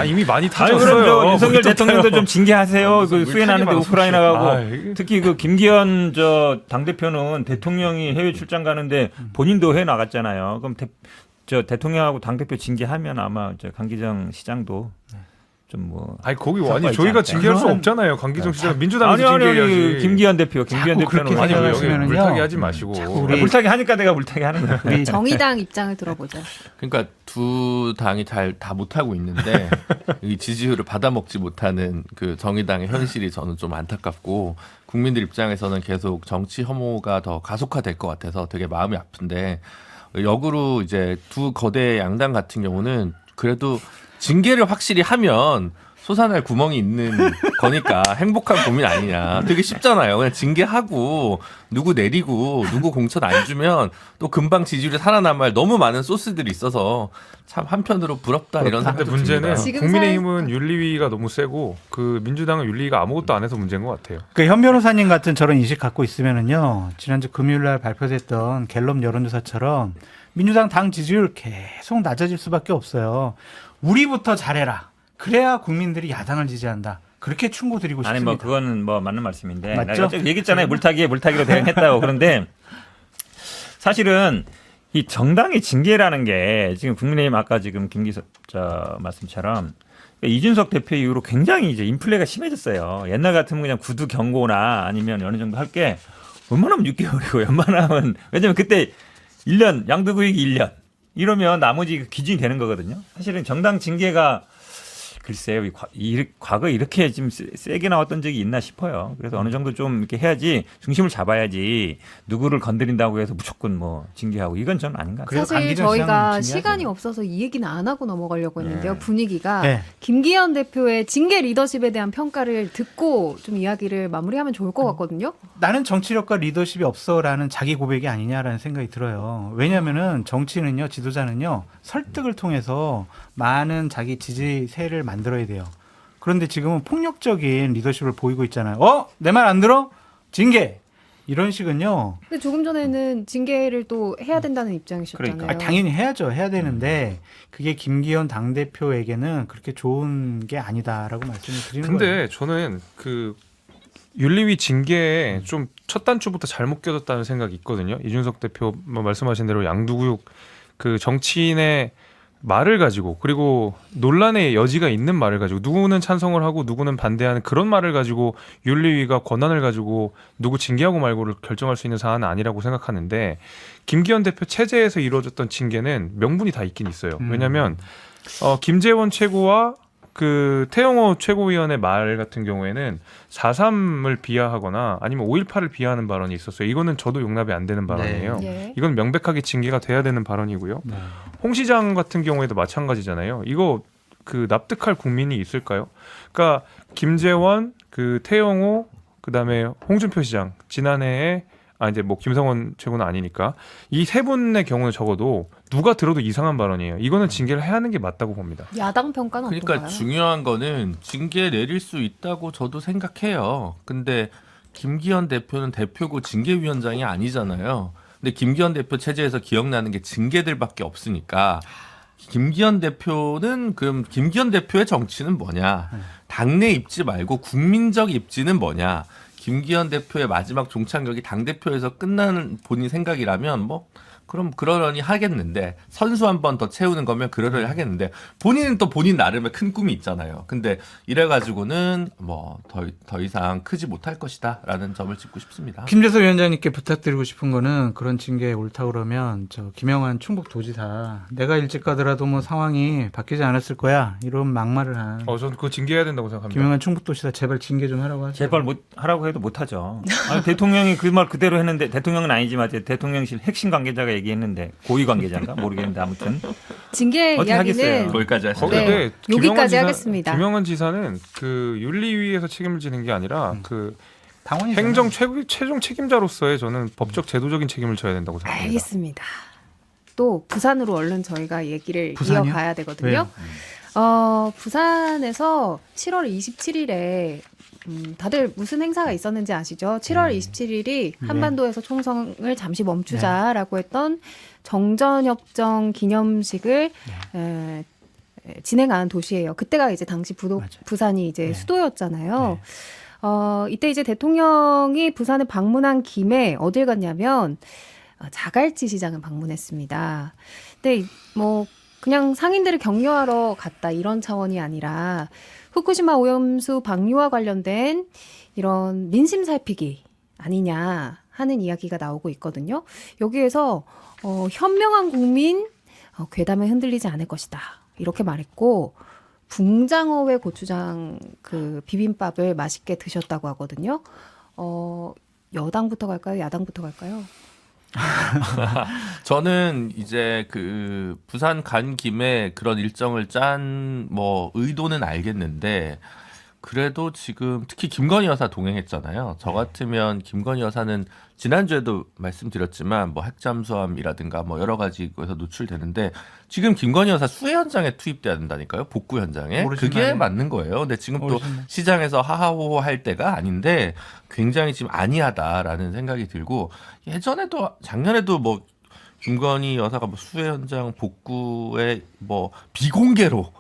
이미 많이 아니 타졌어요. 그럼 저 윤석열 물 대통령도 좀 징계하세요. 그 물타기 수해나는데 방송 우크라이나 아, 가고 이게- 특히 그 김기현 저 당대표는 대통령이 해외 출장 가는데 본인도 해외 나갔잖아요. 그럼 저 대통령하고 당대표 징계하면 아마 저 강기정 시장도 좀 뭐 아니 거기 성과 아니 있지 저희가 않을까요? 징계할 수 그런- 없잖아요. 강기정 시장 민주당에서 아니 징계해야지. 김기현 대표 김기현 자꾸 그렇게 대표는 아니 왜 여기 생각하시면은요. 물타기 하지 마시고. 우리- 물타기 하니까 내가 물타기 하는 거야. 우리 정의당 입장을 들어보죠. 그러니까 두 당이 다 못하고 있는데 이 지지율을 받아먹지 못하는 그 정의당의 현실이 저는 좀 안타깝고 국민들 입장에서는 계속 정치 혐오가 더 가속화될 것 같아서 되게 마음이 아픈데 역으로 이제 두 거대 양당 같은 경우는 그래도 징계를 확실히 하면 솟아날 구멍이 있는 거니까 행복한 고민 아니냐. 되게 쉽잖아요. 그냥 징계하고 누구 내리고 누구 공천 안 주면 또 금방 지지율이 살아남을 너무 많은 소스들이 있어서 참 한편으로 부럽다 이런 근데 생각도 문제는 듭니다. 지금 국민의힘은 윤리위가 너무 세고 그 민주당은 윤리위가 아무것도 안 해서 문제인 것 같아요. 그 현 변호사님 같은 저런 인식 갖고 있으면은요, 지난주 금요일 날 발표됐던 갤럽 여론조사처럼 민주당 당 지지율 계속 낮아질 수밖에 없어요. 우리부터 잘해라. 그래야 국민들이 야당을 지지한다. 그렇게 충고 드리고 싶습니다. 아니 뭐 그거는 뭐 맞는 말씀인데 맞죠? 내가 좀 얘기했잖아요. 물타기로 대응했다고. 그런데 사실은 이 정당의 징계라는 게 지금 국민의힘 아까 지금 김기석 말씀처럼 이준석 대표 이후로 굉장히 이제 인플레가 심해졌어요. 옛날 같으면 그냥 구두 경고나 아니면 어느 정도 할 게 웬만하면 6개월이고 웬만하면 왜냐면 그때 1년 양도구역이 1년 이러면 나머지 기준이 되는 거거든요. 사실은 정당 징계가 글쎄요, 과거에 이렇게 지금 세게 나왔던 적이 있나 싶어요. 그래서 어느 정도 좀 이렇게 해야지 중심을 잡아야지 누구를 건드린다고 해서 무조건 뭐 징계하고 이건 저는 아닌 것 같아요. 그래도 사실 강기정 저희가 시장은 시간이 징계하죠. 없어서 이 얘기는 안 하고 넘어가려고 했는데요. 네. 분위기가 네. 김기현 대표의 징계 리더십에 대한 평가를 듣고 좀 이야기를 마무리하면 좋을 것 같거든요. 나는 정치력과 리더십이 없어라는 자기 고백이 아니냐라는 생각이 들어요. 왜냐하면은 정치는요, 지도자는요, 설득을 통해서 많은 자기 지지세를 만들어야 돼요. 그런데 지금은 폭력적인 리더십을 보이고 있잖아요. 내 말 안 들어? 징계! 이런 식은요. 근데 조금 전에는 징계를 또 해야 된다는 입장이셨잖아요. 그러니까. 당연히 해야죠. 해야 되는데 그게 김기현 당대표에게는 그렇게 좋은 게 아니다라고 말씀을 드리는 거예요. 근데 저는 그 윤리위 징계에 좀 첫 단추부터 잘못 껴졌다는 생각이 있거든요. 이준석 대표 말씀하신 대로 양두구육 그 정치인의 말을 가지고 그리고 논란의 여지가 있는 말을 가지고 누구는 찬성을 하고 누구는 반대하는 그런 말을 가지고 윤리위가 권한을 가지고 누구 징계하고 말고를 결정할 수 있는 사안은 아니라고 생각하는데 김기현 대표 체제에서 이루어졌던 징계는 명분이 다 있긴 있어요. 왜냐하면 김재원 최고와 그 태영호 최고위원의 말 같은 경우에는 4.3을 비하하거나 아니면 5.18을 비하하는 발언이 있었어요. 이거는 저도 용납이 안 되는 발언이에요. 예. 이건 명백하게 징계가 돼야 되는 발언이고요. 네. 홍 시장 같은 경우에도 마찬가지잖아요. 이거 그 납득할 국민이 있을까요? 그러니까 김재원, 그 태영호, 그다음에 홍준표 시장 지난해에 이제 뭐 김성원 최고는 아니니까 이 세 분의 경우는 적어도 누가 들어도 이상한 발언이에요. 이거는 징계를 해야 하는 게 맞다고 봅니다. 야당 평가는 그러니까 어떤가요? 중요한 거는 징계 내릴 수 있다고 저도 생각해요. 근데 김기현 대표는 대표고 징계위원장이 아니잖아요. 근데 김기현 대표 체제에서 기억나는 게 징계들밖에 없으니까 김기현 대표는 그럼 김기현 대표의 정치는 뭐냐? 당내 입지 말고 국민적 입지는 뭐냐? 김기현 대표의 마지막 종착역이 당대표에서 끝나는 본인 생각이라면 뭐 그럼 그러려니 하겠는데 선수 한 번 더 채우는 거면 그러려니 하겠는데 본인은 또 본인 나름의 큰 꿈이 있잖아요. 근데 이래가지고는 뭐 더 이상 크지 못할 것이다라는 점을 짚고 싶습니다. 김재석 위원장님께 부탁드리고 싶은 거는 그런 징계에 옳다 그러면 저 김영환 충북도지사 내가 일찍 가더라도 뭐 상황이 바뀌지 않았을 거야 이런 막말을 한 저는 그거 징계해야 된다고 생각합니다. 김영환 충북도지사 제발 징계 좀 하라고 하죠. 제발 못 하라고 해도 못 하죠. 아니, 대통령이 그 말 그대로 했는데 대통령은 아니지만 대통령실 핵심 관계자가 얘기했는데 고위 관계자인가 모르겠는데 아무튼 징계 어떻게 이야기는 하겠어요? 거기까지 하시죠. 네, 여기까지 하겠습니다. 김영환 지사는 그 윤리위에서 책임을 지는 게 아니라 그 당원이잖아요. 행정 최종 책임자로서의 저는 법적 제도적인 책임을 져야 된다고 생각합니다. 알겠습니다. 또 부산으로 얼른 저희가 얘기를 부산이요? 이어가야 되거든요. 왜요? 부산에서 7월 27일에 다들 무슨 행사가 있었는지 아시죠? 7월 27일이 한반도에서 총성을 잠시 멈추자라고 했던 정전협정 기념식을 진행한 도시예요. 그때가 이제 당시 맞아요. 부산이 이제 네. 수도였잖아요. 이때 이제 대통령이 부산을 방문한 김에 어딜 갔냐면 자갈치 시장을 방문했습니다. 근데 뭐 그냥 상인들을 격려하러 갔다 이런 차원이 아니라 후쿠시마 오염수 방류와 관련된 이런 민심 살피기 아니냐 하는 이야기가 나오고 있거든요. 여기에서 현명한 국민 괴담에 흔들리지 않을 것이다 이렇게 말했고 붕장어회 고추장 그 비빔밥을 맛있게 드셨다고 하거든요. 여당부터 갈까요? 야당부터 갈까요? 저는 이제 그 부산 간 김에 그런 일정을 짠 뭐 의도는 알겠는데 그래도 지금 특히 김건희 여사 동행했잖아요. 저 같으면 김건희 여사는 지난주에도 말씀드렸지만 뭐 핵잠수함이라든가 뭐 여러 가지 거에서 노출되는데 지금 김건희 여사 수해 현장에 투입돼야 된다니까요. 복구 현장에. 그게 모르시나요? 맞는 거예요. 근데 지금 또 모르시나요? 시장에서 하하호호 할 때가 아닌데 굉장히 지금 아니하다라는 생각이 들고 예전에도 작년에도 뭐 김건희 여사가 뭐 수해 현장 복구에 뭐 비공개로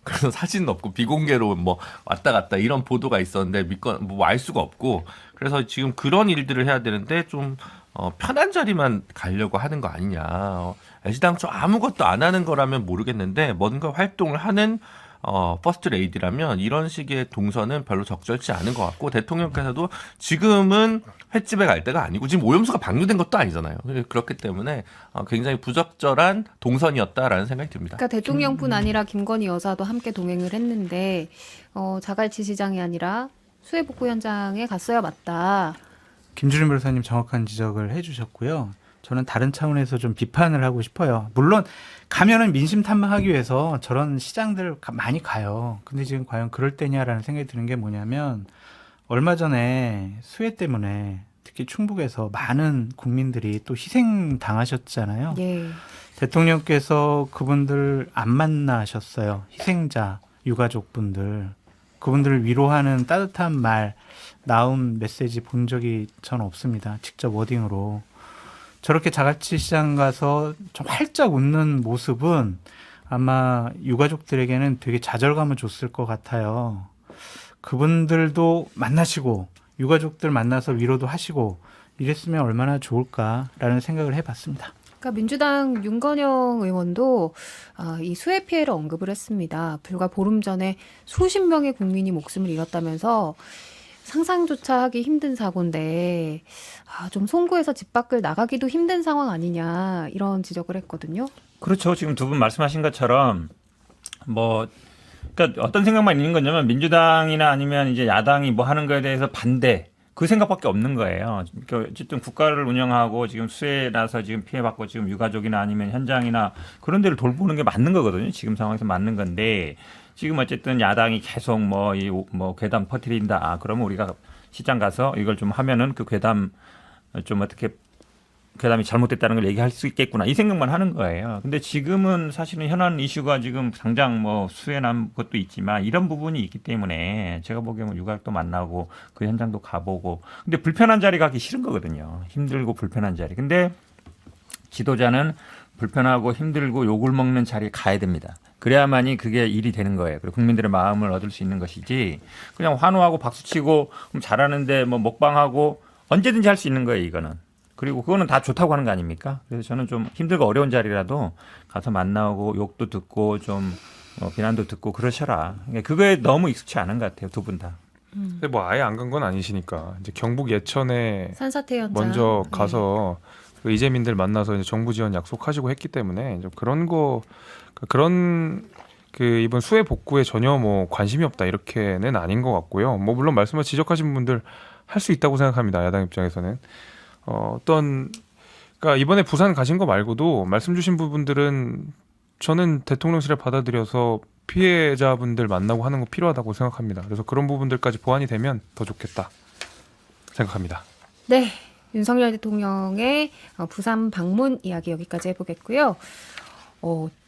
그래서 사진은 없고 비공개로 뭐 왔다 갔다 이런 보도가 있었는데 믿고 뭐 알 수가 없고 그래서 지금 그런 일들을 해야 되는데 좀 편한 자리만 가려고 하는 거 아니냐. 애시당초 아무것도 안 하는 거라면 모르겠는데 뭔가 활동을 하는 퍼스트 레이디라면 이런 식의 동선은 별로 적절치 않은 것 같고 대통령께서도 지금은 횟집에 갈 때가 아니고 지금 오염수가 방류된 것도 아니잖아요. 그렇기 때문에 굉장히 부적절한 동선이었다라는 생각이 듭니다. 그러니까 대통령뿐 아니라 김건희 여사도 함께 동행을 했는데 자갈치 시장이 아니라 수해 복구 현장에 갔어야 맞다. 김준일 변호사님 정확한 지적을 해주셨고요. 저는 다른 차원에서 좀 비판을 하고 싶어요. 물론 가면은 민심 탐방하기 위해서 저런 시장들 많이 가요. 근데 지금 과연 그럴 때냐라는 생각이 드는 게 뭐냐면 얼마 전에 수해 때문에 특히 충북에서 많은 국민들이 또 희생 당하셨잖아요. 예. 대통령께서 그분들 안 만나셨어요. 희생자, 유가족분들. 그분들을 위로하는 따뜻한 말, 나온 메시지 본 적이 전 없습니다. 직접 워딩으로. 저렇게 자갈치 시장 가서 좀 활짝 웃는 모습은 아마 유가족들에게는 되게 좌절감을 줬을 것 같아요. 그분들도 만나시고 유가족들 만나서 위로도 하시고 이랬으면 얼마나 좋을까라는 생각을 해봤습니다. 그러니까 민주당 윤건영 의원도 이 수해 피해를 언급을 했습니다. 불과 보름 전에 수십 명의 국민이 목숨을 잃었다면서 상상조차 하기 힘든 사고인데 좀 송구해서 집 밖을 나가기도 힘든 상황 아니냐 이런 지적을 했거든요. 그렇죠. 지금 두 분 말씀하신 것처럼 뭐 그러니까 어떤 생각만 있는 거냐면 민주당이나 아니면 이제 야당이 뭐 하는 거에 대해서 반대 그 생각밖에 없는 거예요. 그러니까 어쨌든 국가를 운영하고 지금 수해 나서 지금 피해받고 지금 유가족이나 아니면 현장이나 그런 데를 돌보는 게 맞는 거거든요. 지금 상황에서 맞는 건데 지금 어쨌든 야당이 계속 뭐 괴담 퍼뜨린다. 그러면 우리가 시장 가서 이걸 좀 하면은 그 괴담 좀 어떻게 괴담이 잘못됐다는 걸 얘기할 수 있겠구나 이 생각만 하는 거예요. 근데 지금은 사실은 현안 이슈가 지금 당장 뭐 수해 난 것도 있지만 이런 부분이 있기 때문에 제가 보기에는 유가족도 만나고 그 현장도 가보고 근데 불편한 자리 가기 싫은 거거든요. 힘들고 불편한 자리. 근데 지도자는 불편하고 힘들고 욕을 먹는 자리에 가야 됩니다. 그래야만이 그게 일이 되는 거예요. 그리고 국민들의 마음을 얻을 수 있는 것이지 그냥 환호하고 박수치고 잘하는데 뭐 먹방하고 언제든지 할 수 있는 거예요. 이거는. 그리고 그거는 다 좋다고 하는 거 아닙니까? 그래서 저는 좀 힘들고 어려운 자리라도 가서 만나고 욕도 듣고 좀 비난도 듣고 그러셔라. 그거에 너무 익숙치 않은 것 같아요. 두 분 다. 근데 뭐 아예 안 간 건 아니시니까 이제 경북 예천에 산사태 현장 먼저 가서 그 이재민들 만나서 이제 정부 지원 약속하시고 했기 때문에 좀 그런 그 이번 수해 복구에 전혀 뭐 관심이 없다 이렇게는 아닌 것 같고요. 뭐 물론 말씀을 지적하신 분들 할 수 있다고 생각합니다. 야당 입장에서는 그러니까 이번에 부산 가신 거 말고도 말씀 주신 부분들은 저는 대통령실에 받아들여서 피해자분들 만나고 하는 거 필요하다고 생각합니다. 그래서 그런 부분들까지 보완이 되면 더 좋겠다 생각합니다. 네, 윤석열 대통령의 부산 방문 이야기 여기까지 해보겠고요.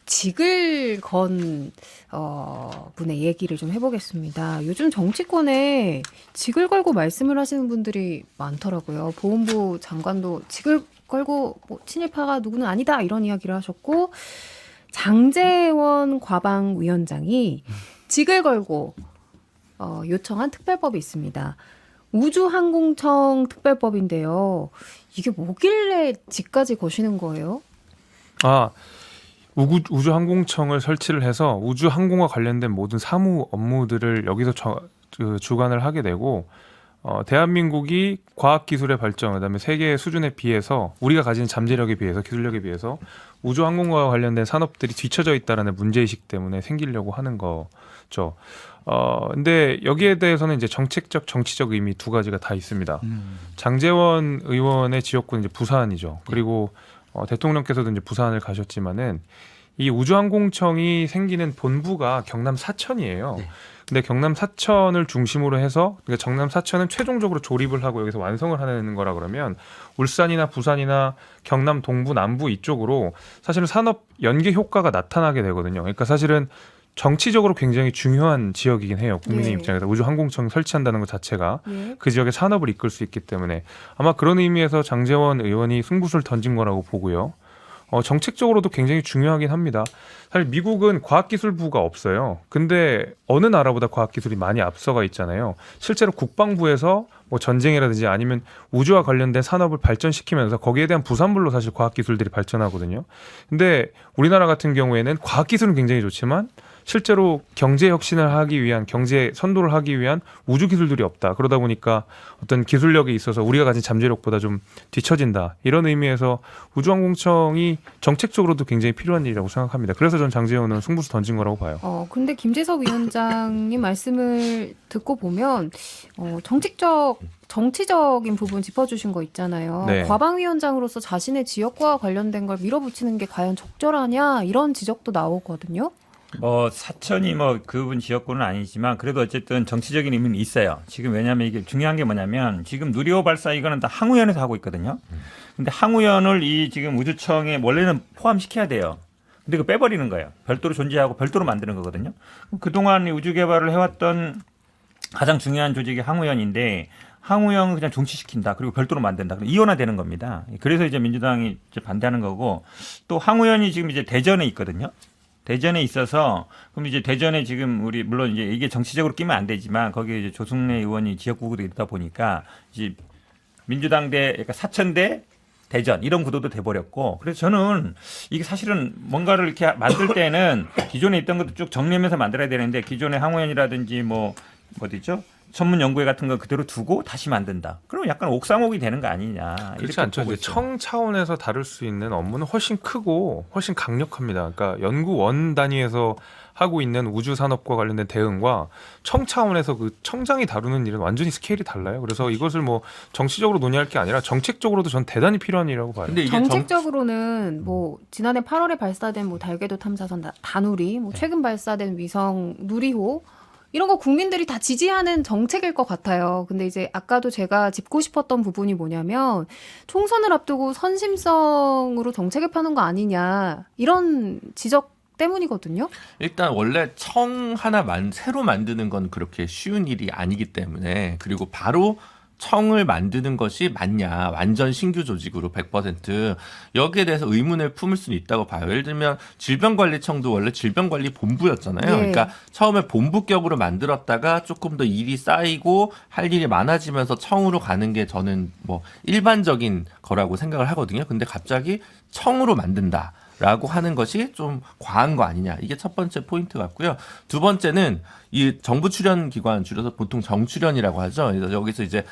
직을 건 분의 얘기를 좀 해보겠습니다. 요즘 정치권에 직을 걸고 말씀을 하시는 분들이 많더라고요. 보훈부 장관도 직을 걸고 뭐 친일파가 누구는 아니다 이런 이야기를 하셨고 장제원 과방위원장이 직을 걸고 요청한 특별법이 있습니다. 우주항공청 특별법인데요. 이게 뭐길래 직까지 거시는 거예요? 우주항공청을 설치를 해서 우주항공과 관련된 모든 사무 업무들을 여기서 주관을 하게 되고 대한민국이 과학기술의 발전, 그다음에 세계 수준에 비해서 우리가 가진 잠재력에 비해서 기술력에 비해서 우주항공과 관련된 산업들이 뒤처져 있다라는 문제의식 때문에 생기려고 하는 거죠. 근데 여기에 대해서는 이제 정책적, 정치적 의미 두 가지가 다 있습니다. 장제원 의원의 지역구는 이제 부산이죠. 그리고 대통령께서도 이제 부산을 가셨지만은 이 우주항공청이 생기는 본부가 경남 사천이에요. 네. 근데 경남 사천을 중심으로 해서 그러니까 경남 사천은 최종적으로 조립을 하고 여기서 완성을 하는 거라 그러면 울산이나 부산이나 경남 동부 남부 이쪽으로 사실은 산업 연계 효과가 나타나게 되거든요. 그러니까 사실은 정치적으로 굉장히 중요한 지역이긴 해요. 국민의 네. 입장에서 우주항공청 설치한다는 것 자체가 예. 그 지역의 산업을 이끌 수 있기 때문에 아마 그런 의미에서 장제원 의원이 승부수를 던진 거라고 보고요. 정책적으로도 굉장히 중요하긴 합니다. 사실 미국은 과학기술부가 없어요. 근데 어느 나라보다 과학기술이 많이 앞서가 있잖아요. 실제로 국방부에서 뭐 전쟁이라든지 아니면 우주와 관련된 산업을 발전시키면서 거기에 대한 부산물로 사실 과학기술들이 발전하거든요. 근데 우리나라 같은 경우에는 과학기술은 굉장히 좋지만 실제로 경제 혁신을 하기 위한 경제 선도를 하기 위한 우주 기술들이 없다. 그러다 보니까 어떤 기술력에 있어서 우리가 가진 잠재력보다 좀 뒤처진다. 이런 의미에서 우주항공청이 정책적으로도 굉장히 필요한 일이라고 생각합니다. 그래서 전 장제원은 승부수 던진 거라고 봐요. 근데 김재섭 위원장님 말씀을 듣고 보면 정치적인 부분 짚어주신 거 있잖아요. 네. 과방위원장으로서 자신의 지역과 관련된 걸 밀어붙이는 게 과연 적절하냐 이런 지적도 나오거든요. 뭐 사천이 뭐 그분 지역구는 아니지만 그래도 어쨌든 정치적인 의미는 있어요. 지금 왜냐하면 이게 중요한 게 뭐냐면 지금 누리호 발사 이거는 다 항우연에서 하고 있거든요. 근데 항우연을 이 지금 우주청에 원래는 포함시켜야 돼요. 근데 그거 빼버리는 거예요. 별도로 존재하고 별도로 만드는 거거든요. 그동안 이 우주 개발을 해왔던 가장 중요한 조직이 항우연인데 항우연을 그냥 종치시킨다. 그리고 별도로 만든다. 그럼 이원화되는 겁니다. 그래서 이제 민주당이 이제 반대하는 거고 또 항우연이 지금 이제 대전에 있거든요. 대전에 있어서 그럼 이제 대전에 지금 우리 물론 이제 이게 정치적으로 끼면 안 되지만 거기에 이제 조승래 의원이 지역구도 있다 보니까 이제 민주당 대 그러니까 사천 대 대전 이런 구도도 돼버렸고 그래서 저는 이게 사실은 뭔가를 이렇게 만들 때는 기존에 있던 것도 쭉 정리하면서 만들어야 되는데 기존의 항우연이라든지 뭐 어디죠? 전문연구회 같은 거 그대로 두고 다시 만든다. 그러면 약간 옥상옥이 되는 거 아니냐. 그렇지 이렇게 않죠. 보고 이제 있어요. 청 차원에서 다룰 수 있는 업무는 훨씬 크고 훨씬 강력합니다. 그러니까 연구원 단위에서 하고 있는 우주 산업과 관련된 대응과 청 차원에서 그 청장이 다루는 일은 완전히 스케일이 달라요. 그래서 이것을 뭐 정치적으로 논의할 게 아니라 정책적으로도 전 대단히 필요한 일이라고 봐요. 근데 이게 정책적으로는 뭐 지난해 8월에 발사된 뭐 달궤도 탐사선 다누리, 뭐 최근 발사된 위성 누리호 이런 거 국민들이 다 지지하는 정책일 것 같아요. 근데 이제 아까도 제가 짚고 싶었던 부분이 뭐냐면 총선을 앞두고 선심성으로 정책을 펴는 거 아니냐 이런 지적 때문이거든요. 일단 원래 청 하나 새로 만드는 건 그렇게 쉬운 일이 아니기 때문에 그리고 바로 청을 만드는 것이 맞냐 완전 신규 조직으로 100% 여기에 대해서 의문을 품을 수는 있다고 봐요. 예를 들면 질병관리청도 원래 질병관리본부였잖아요. 네. 그러니까 처음에 본부격으로 만들었다가 조금 더 일이 쌓이고 할 일이 많아지면서 청으로 가는 게 저는 뭐 일반적인 거라고 생각을 하거든요. 근데 갑자기 청으로 만든다. 라고 하는 것이 좀 과한 거 아니냐. 이게 첫 번째 포인트 같고요. 두 번째는 이 정부 출연 기관 줄여서 보통 정출연이라고 하죠. 그래서 여기서 이제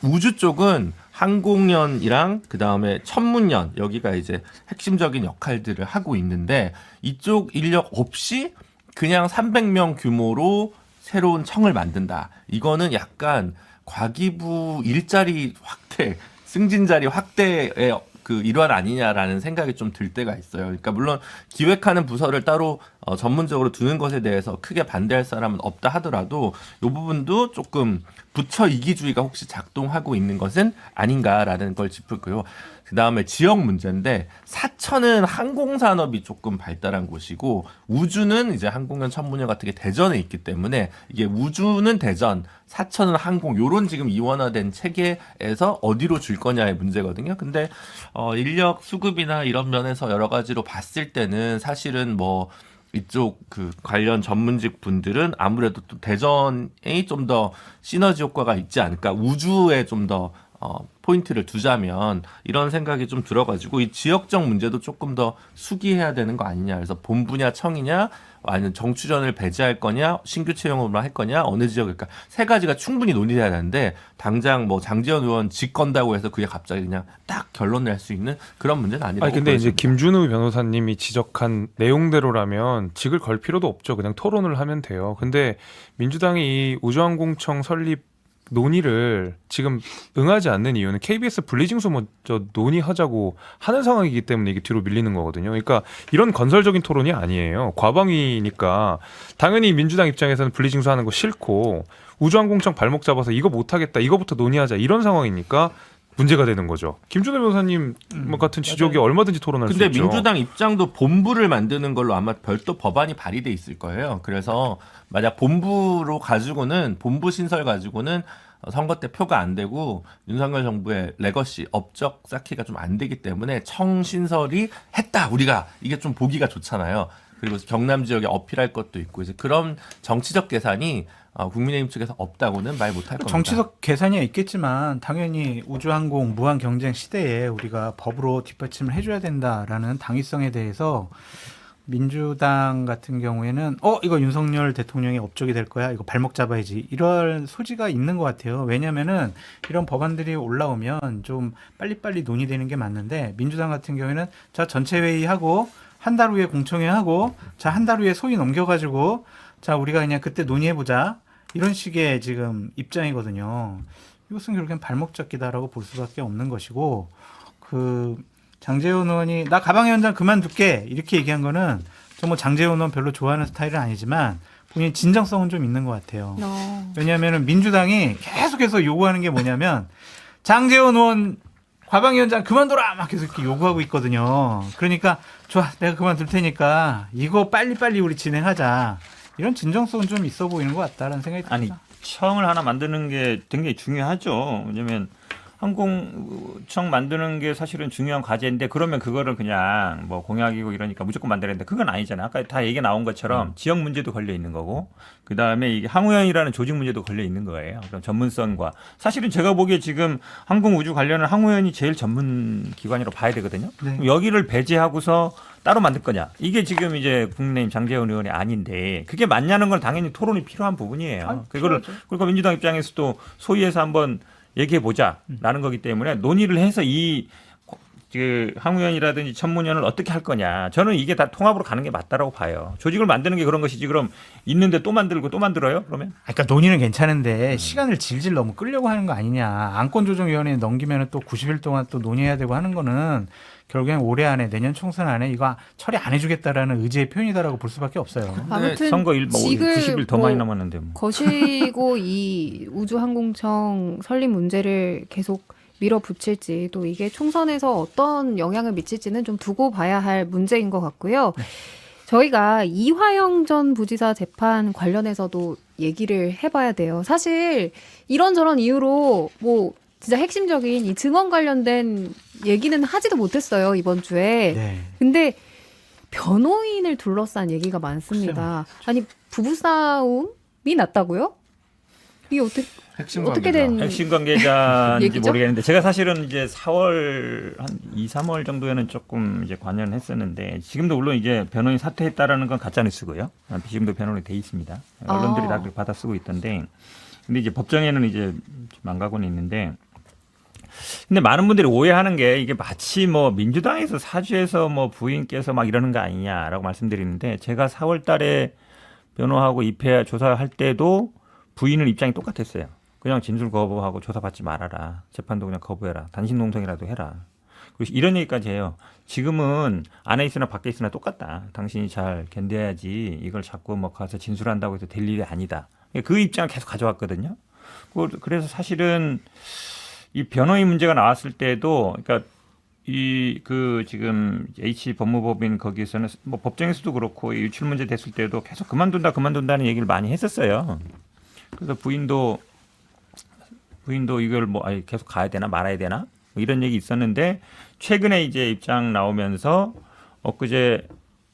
우주 쪽은 항공연이랑 그다음에 천문연 여기가 이제 핵심적인 역할들을 하고 있는데 이쪽 인력 없이 그냥 300명 규모로 새로운 청을 만든다. 이거는 약간 과기부 일자리 확대, 승진자리 확대의 그 일환 아니냐라는 생각이 좀 들 때가 있어요. 그러니까 물론 기획하는 부서를 따로 전문적으로 두는 것에 대해서 크게 반대할 사람은 없다 하더라도 이 부분도 조금 부처 이기주의가 혹시 작동하고 있는 것은 아닌가라는 걸 짚고요. 그다음에 지역 문제인데 사천은 항공산업이 조금 발달한 곳이고 우주는 이제 항공연 천문연 같은 게 대전에 있기 때문에 이게 우주는 대전, 사천은 항공 요런 지금 이원화된 체계에서 어디로 줄 거냐의 문제거든요. 근데 인력 수급이나 이런 면에서 여러 가지로 봤을 때는 사실은 뭐 이쪽 그 관련 전문직 분들은 아무래도 또 대전에 좀 더 시너지 효과가 있지 않을까 우주에 좀 더 포인트를 두자면 이런 생각이 좀 들어가지고 이 지역적 문제도 조금 더 수기해야 되는 거 아니냐. 그래서 본부냐 청이냐 아니면 정추전을 배제할 거냐 신규 채용으로만 할 거냐 어느 지역 그러니까 세 가지가 충분히 논의돼야 되는데 당장 뭐 장지원 의원 직 건다고 해서 그게 갑자기 그냥 딱 결론 낼 수 있는 그런 문제는 아니라고 아니 근데 이제 보여집니다. 김준우 변호사님이 지적한 내용대로라면 직을 걸 필요도 없죠. 그냥 토론을 하면 돼요. 근데 민주당이 이 우주항공청 설립 논의를 지금 응하지 않는 이유는 KBS 분리징수 먼저 논의하자고 하는 상황이기 때문에 이게 뒤로 밀리는 거거든요. 그러니까 이런 건설적인 토론이 아니에요. 과방위니까 당연히 민주당 입장에서는 분리징수하는 거 싫고 우주항공청 발목 잡아서 이거 못하겠다, 이거부터 논의하자 이런 상황이니까 문제가 되는 거죠. 김준호 변호사님 같은 지적이 얼마든지 토론할 수 근데 있죠. 민주당 입장도 본부를 만드는 걸로 아마 별도 법안이 발의돼 있을 거예요. 그래서 만약 본부로 가지고는 본부 신설 가지고는 선거 때 표가 안 되고 윤석열 정부의 레거시 업적 쌓기가 좀 안 되기 때문에 청 신설이 했다 우리가 이게 좀 보기가 좋잖아요. 그리고 경남 지역에 어필할 것도 있고 이제 그런 정치적 계산이 국민의힘 측에서 없다고는 말 못할 겁니다. 정치적 계산이 있겠지만 당연히 우주항공 무한 경쟁 시대에 우리가 법으로 뒷받침을 해줘야 된다라는 당위성에 대해서 민주당 같은 경우에는 이거 윤석열 대통령의 업적이 될 거야 이거 발목 잡아야지 이런 소지가 있는 것 같아요. 왜냐면은 이런 법안들이 올라오면 좀 빨리빨리 논의되는 게 맞는데 민주당 같은 경우에는 자 전체 회의하고 한 달 후에 공청회하고 자 한 달 후에 소위 넘겨가지고 자 우리가 그냥 그때 논의해보자 이런 식의 지금 입장이거든요. 이것은 결국엔 발목 잡기다라고 볼 수밖에 없는 것이고 장제원 의원이 나 가방위원장 그만둘게 이렇게 얘기한 거는 정말 장제원 의원 별로 좋아하는 스타일은 아니지만 본인 진정성은 좀 있는 것 같아요. 왜냐하면 민주당이 계속해서 요구하는 게 뭐냐면 장제원 의원 과방위원장 그만둬라 막 계속 이렇게 요구하고 있거든요. 그러니까 좋아 내가 그만둘 테니까 이거 빨리빨리 우리 진행하자. 이런 진정성은 좀 있어 보이는 것 같다라는 생각이 듭니다. 아니 청을 하나 만드는 게 굉장히 중요하죠. 왜냐하면 항공청 만드는 게 사실은 중요한 과제인데 그러면 그거를 그냥 뭐 공약이고 이러니까 무조건 만들어야 되는데 그건 아니잖아요. 아까 다 얘기 나온 것처럼 지역 문제도 걸려 있는 거고 그다음에 이게 항우연이라는 조직 문제도 걸려 있는 거예요. 그럼 전문성과 사실은 제가 보기에 지금 항공우주 관련은 항우연이 제일 전문 기관이라고 봐야 되거든요. 네. 그럼 여기를 배제하고서 따로 만들 거냐? 이게 지금 이제 국민의힘 장제원 의원이 아닌데 그게 맞냐는 건 당연히 토론이 필요한 부분이에요. 그거를 그러니까 민주당 입장에서도 소위에서 한번 얘기해 보자라는 거기 때문에 논의를 해서 그 항우연이라든지 천문연을 어떻게 할 거냐. 저는 이게 다 통합으로 가는 게 맞다라고 봐요. 조직을 만드는 게 그런 것이지 그럼 있는데 또 만들고 또 만들어요? 그러면? 그러니까 논의는 괜찮은데 시간을 질질 너무 끌려고 하는 거 아니냐. 안건조정위원회에 넘기면 또 90일 동안 또 논의해야 되고 하는 거는 결국엔 올해 안에 내년 총선 안에 이거 처리 안 해주겠다라는 의지의 표현이다라고 볼 수밖에 없어요. 아무튼 선거 90일 더 많이 남았는데 뭐. 거시고 이 우주항공청 설립 문제를 계속 밀어붙일지 또 이게 총선에서 어떤 영향을 미칠지는 좀 두고 봐야 할 문제인 것 같고요. 저희가 이화영 전 부지사 재판 관련해서도 얘기를 해봐야 돼요. 사실 이런저런 이유로 뭐 진짜 핵심적인 이 증언 관련된 얘기는 하지도 못했어요, 이번 주에. 네. 근데 변호인을 둘러싼 얘기가 많습니다. 아니 부부싸움이 났다고요? 이게 어떻게 된 핵심 관계자인지 얘기죠? 모르겠는데 제가 사실은 이제 4월 한 2, 3월 정도에는 조금 이제 관여를 했었는데 지금도 물론 이제 변호인 사퇴했다라는 건 가짜 뉴스고요. 지금도 변호인이 돼 있습니다. 언론들이 다 그렇게 받아 쓰고 있던데 근데 이제 법정에는 이제 안 가고는 있는데 근데 많은 분들이 오해하는 게 이게 마치 뭐 민주당에서 사주해서 뭐 부인께서 막 이러는 거 아니냐라고 말씀드리는데 제가 4월 달에 변호하고 입회 조사할 때도 부인은 입장이 똑같았어요. 그냥 진술 거부하고 조사받지 말아라. 재판도 그냥 거부해라. 단식 농성이라도 해라. 그리고 이런 얘기까지 해요. 지금은 안에 있으나 밖에 있으나 똑같다. 당신이 잘 견뎌야지 이걸 자꾸 뭐 가서 진술한다고 해서 될 일이 아니다. 그 입장을 계속 가져왔거든요. 그래서 사실은 이 변호인 문제가 나왔을 때도 그러니까 지금 H 법무법인 거기에서는 뭐 법정에서도 그렇고 유출 문제 됐을 때도 계속 그만둔다는 얘기를 많이 했었어요. 그래서 부인도 이걸 뭐 계속 가야 되나 말아야 되나 뭐 이런 얘기 있었는데 최근에 이제 입장 나오면서 엊그제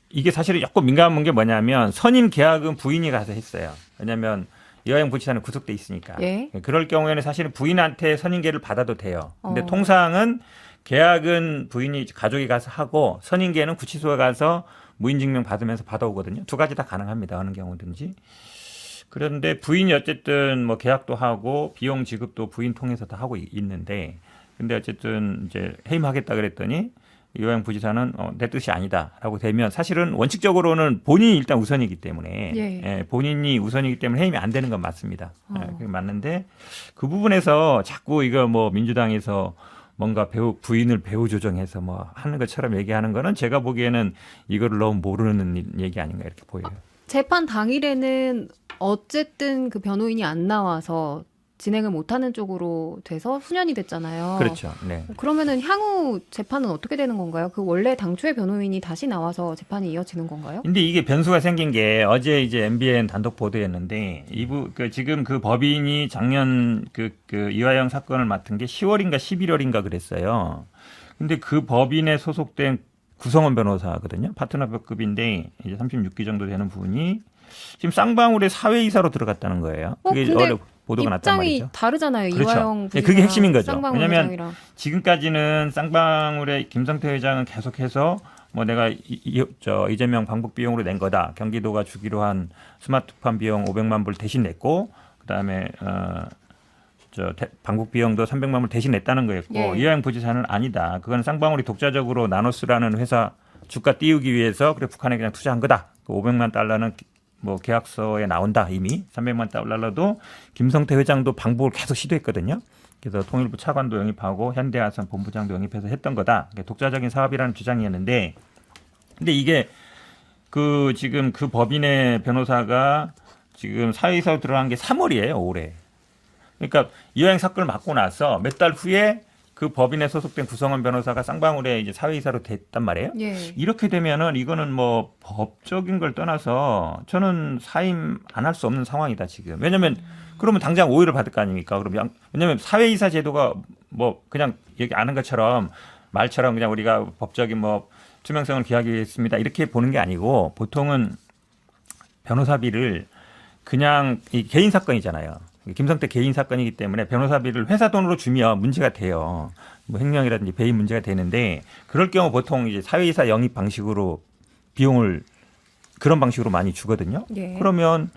이게 사실은 조금 민감한 게 뭐냐면 선임 계약은 부인이 가서 했어요. 왜냐하면 이화영 부지사는 구속돼 있으니까. 예. 그럴 경우에는 사실은 부인한테 선임계를 받아도 돼요. 근데 어. 통상은 계약은 부인이 가족이 가서 하고 선임계는 구치소에 가서 무인증명 받으면서 받아오거든요. 두 가지 다 가능합니다. 어느 경우든지. 그런데 부인이 어쨌든 뭐 계약도 하고 비용 지급도 부인 통해서 다 하고 있는데, 근데 어쨌든 이제 해임하겠다 그랬더니 이화영 부지사는 내 뜻이 아니다라고 되면 사실은 원칙적으로는 본인이 일단 우선이기 때문에 예. 본인이 우선이기 때문에 해임이 안 되는 건 맞습니다. 그게 맞는데 그 부분에서 자꾸 이거 뭐 민주당에서 뭔가 부인을 배후 조정해서 뭐 하는 것처럼 얘기하는 거는 제가 보기에는 이거를 너무 모르는 얘기 아닌가 이렇게 보여요. 재판 당일에는 어쨌든 그 변호인이 안 나와서 진행을 못하는 쪽으로 돼서 수년이 됐잖아요. 그렇죠. 네. 그러면은 향후 재판은 어떻게 되는 건가요? 그 원래 당초의 변호인이 다시 나와서 재판이 이어지는 건가요? 근데 이게 변수가 생긴 게 어제 이제 MBN 단독 보도였는데 지금 그 법인이 작년 그 이화영 사건을 맡은 게 10월인가 11월인가 그랬어요. 근데 그 법인에 소속된 구성원 변호사거든요. 파트너급인데 이제 36기 정도 되는 분이 지금 쌍방울의 사회이사로 들어갔다는 거예요. 그게 근데 보도가 났단 입장이 말이죠. 다르잖아요. 그렇죠. 이화영 네, 부지사랑 그게 핵심인 거죠. 쌍방울 왜냐하면 회장이랑. 지금까지는 쌍방울의 김성태 회장은 계속해서 뭐 내가 이재명 방북 비용으로 낸 거다. 경기도가 주기로 한 스마트폰 비용 500만 불 대신 냈고, 그다음에 방북 비용도 300만 불 대신 냈다는 거였고, 예. 이화영 부지사는 아니다. 그건 쌍방울이 독자적으로 나노스라는 회사 주가 띄우기 위해서 그래 북한에 그냥 투자한 거다. 그 500만 달러는 뭐 계약서에 나온다 이미. 300만 달러도 김성태 회장도 방북을 계속 시도했거든요. 그래서 통일부 차관도 영입하고 현대아산 본부장도 영입해서 했던 거다. 독자적인 사업이라는 주장이었는데, 근데 이게 지금 그 법인의 변호사가 지금 사회이사로 들어간 게 3월이에요, 올해. 그러니까 이화영 사건을 맡고 나서 몇 달 후에 그 법인에 소속된 구성원 변호사가 쌍방울에 이제 사회이사로 됐단 말이에요. 예. 이렇게 되면은 이거는 뭐 법적인 걸 떠나서 저는 사임 안 할 수 없는 상황이다 지금. 왜냐하면 그러면 당장 오해를 받을 거 아닙니까? 그러면 왜냐하면 사회이사 제도가 뭐 그냥 얘기 아는 것처럼 말처럼 그냥 우리가 법적인 뭐 투명성을 기하기 위해서입니다 이렇게 보는 게 아니고, 보통은 변호사비를 그냥 이 개인 사건이잖아요. 김성태 개인 사건이기 때문에 변호사비를 회사 돈으로 주면 문제가 돼요. 뭐 횡령이라든지 배임 문제가 되는데, 그럴 경우 보통 이제 사회이사 영입 방식으로 비용을 그런 방식으로 많이 주거든요. 예. 그러면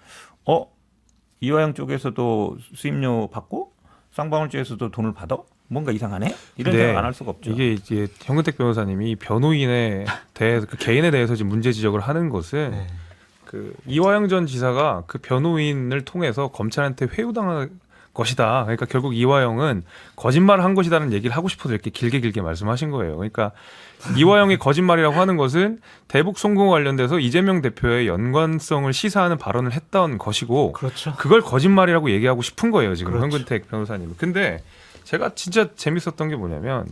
이화영 쪽에서도 수임료 받고 쌍방울 쪽에서도 돈을 받아? 뭔가 이상하네? 이런 네. 생각 안 할 수가 없죠. 이게 이제 현근택 변호사님이 변호인에 대해서 그 개인에 대해서 지금 문제 지적을 하는 것은 네. 그 이화영 전 지사가 그 변호인을 통해서 검찰한테 회유당할 것이다. 그러니까 결국 이화영은 거짓말을 한 것이다는 얘기를 하고 싶어서 이렇게 길게 말씀하신 거예요. 그러니까 이화영의 거짓말이라고 하는 것은 대북 송금 관련돼서 이재명 대표의 연관성을 시사하는 발언을 했던 것이고, 그렇죠. 그걸 거짓말이라고 얘기하고 싶은 거예요, 지금 그렇죠. 현근택 변호사님. 근데 제가 진짜 재밌었던 게 뭐냐면,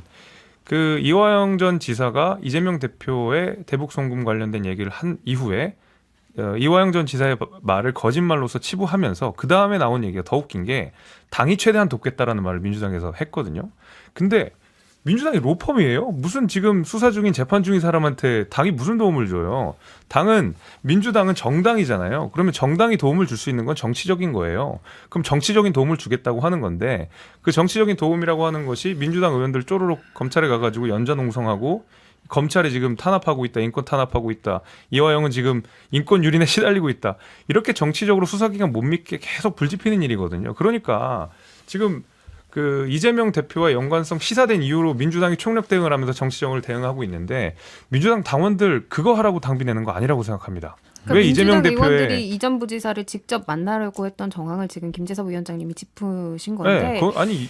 그 이화영 전 지사가 이재명 대표의 대북 송금 관련된 얘기를 한 이후에 이화영 전 지사의 말을 거짓말로서 치부하면서 그 다음에 나온 얘기가 더 웃긴 게, 당이 최대한 돕겠다라는 말을 민주당에서 했거든요. 근데 민주당이 로펌이에요? 무슨 지금 수사 중인 재판 중인 사람한테 당이 무슨 도움을 줘요? 민주당은 정당이잖아요. 그러면 정당이 도움을 줄 수 있는 건 정치적인 거예요. 그럼 정치적인 도움을 주겠다고 하는 건데, 그 정치적인 도움이라고 하는 것이 민주당 의원들 쪼르륵 검찰에 가가지고 연좌농성하고 검찰이 지금 탄압하고 있다, 인권 탄압하고 있다, 이화영은 지금 인권 유린에 시달리고 있다, 이렇게 정치적으로 수사기관 못 믿게 계속 불지피는 일이거든요. 그러니까 지금 그 이재명 대표와 연관성 시사된 이유로 민주당이 총력 대응을 하면서 정치적으로 대응하고 있는데, 민주당 당원들 그거 하라고 당비 내는 거 아니라고 생각합니다. 그러니까 왜 이재명 민주당 대표의 의원들이 이전 부지사를 직접 만나려고 했던 정황을 지금 김재섭 위원장님이 짚으신 건데, 아니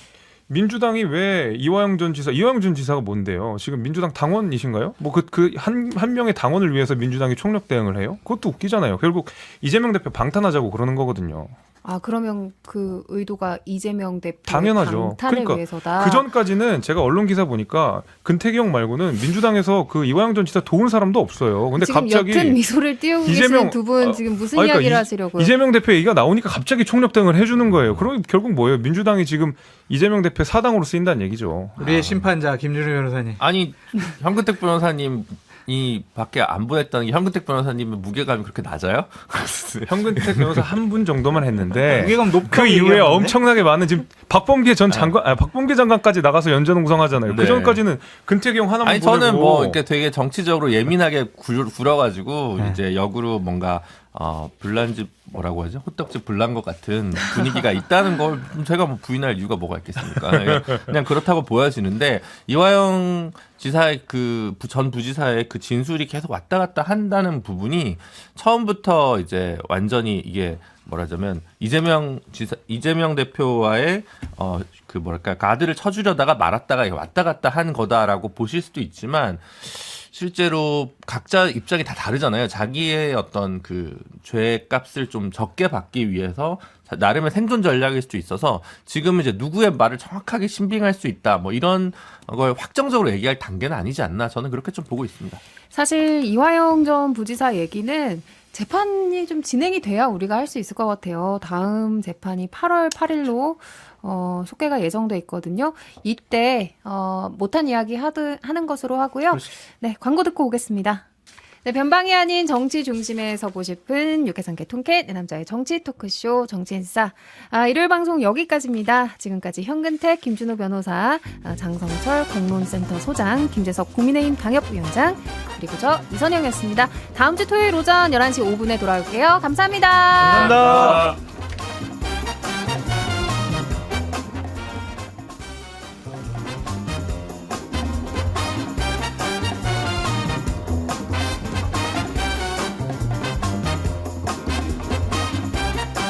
민주당이 왜 이화영 전 지사가 뭔데요? 지금 민주당 당원이신가요? 뭐 한 명의 당원을 위해서 민주당이 총력 대응을 해요? 그것도 웃기잖아요. 결국 이재명 대표 방탄하자고 그러는 거거든요. 아, 그러면 그 의도가 이재명 대표 당연하죠. 방탄을 그러니까 위해서다. 그 전까지는 제가 언론 기사 보니까 근태경 말고는 민주당에서 그 이화영 전 지사 도운 사람도 없어요. 근데 지금 갑자기 옅은 미소를 띄우고 계시는 두 분 지금 무슨 그러니까 이야기를 하시려고요? 이재명 대표 얘기가 나오니까 갑자기 총력 대응을 해주는 거예요. 그럼 결국 뭐예요? 민주당이 지금 이재명 대표 사당으로 쓰인다는 얘기죠. 우리의 심판자 김준우 변호사님. 아니 현근택 변호사님 밖에 안 보냈다는 게 현근택 변호사님의 무게감이 그렇게 낮아요? 현근택 변호사 한 분 정도만 했는데 무게감 높다고 그 이후에 얘기하는데? 엄청나게 많은 지금 박범계 전 장관, 박범계 장관까지 나가서 연전웅성하잖아요. 네. 그 전까지는 근태기 형 하나만 아니 보내고. 저는 뭐 이렇게 되게 정치적으로 예민하게 굴어가지고 네. 이제 역으로 뭔가 불난집 뭐라고 하죠? 호떡집 불난 것 같은 분위기가 있다는 걸 제가 뭐 부인할 이유가 뭐가 있겠습니까? 그냥 그렇다고 보여지는데 이화영 지사의 그 전 부지사의 그 진술이 계속 왔다 갔다 한다는 부분이 처음부터 이제 완전히 이게 뭐라자면 이재명 대표와의 그 뭐랄까 가드를 쳐주려다가 말았다가 왔다 갔다 한 거다라고 보실 수도 있지만 실제로 각자 입장이 다 다르잖아요. 자기의 어떤 그 죄값을 좀 적게 받기 위해서 나름의 생존 전략일 수도 있어서 지금은 이제 누구의 말을 정확하게 신빙할 수 있다. 뭐 이런 걸 확정적으로 얘기할 단계는 아니지 않나. 저는 그렇게 좀 보고 있습니다. 사실 이화영 전 부지사 얘기는 재판이 좀 진행이 돼야 우리가 할 수 있을 것 같아요. 다음 재판이 8월 8일로 속개가 예정돼 있거든요. 이때 못한 이야기 하는 것으로 하고요. 네, 광고 듣고 오겠습니다. 네, 변방이 아닌 정치 중심에 서고 싶은 육해상계 통쾌 내 남자의 정치 토크쇼 정치인싸. 일요일 방송 여기까지입니다. 지금까지 현근택, 김준호 변호사, 장성철 공론센터 소장, 김재석 국민의힘 당협위원장, 그리고 저 이선영이었습니다. 다음 주 토요일 오전 11시 5분에 돌아올게요. 감사합니다. 감사합니다.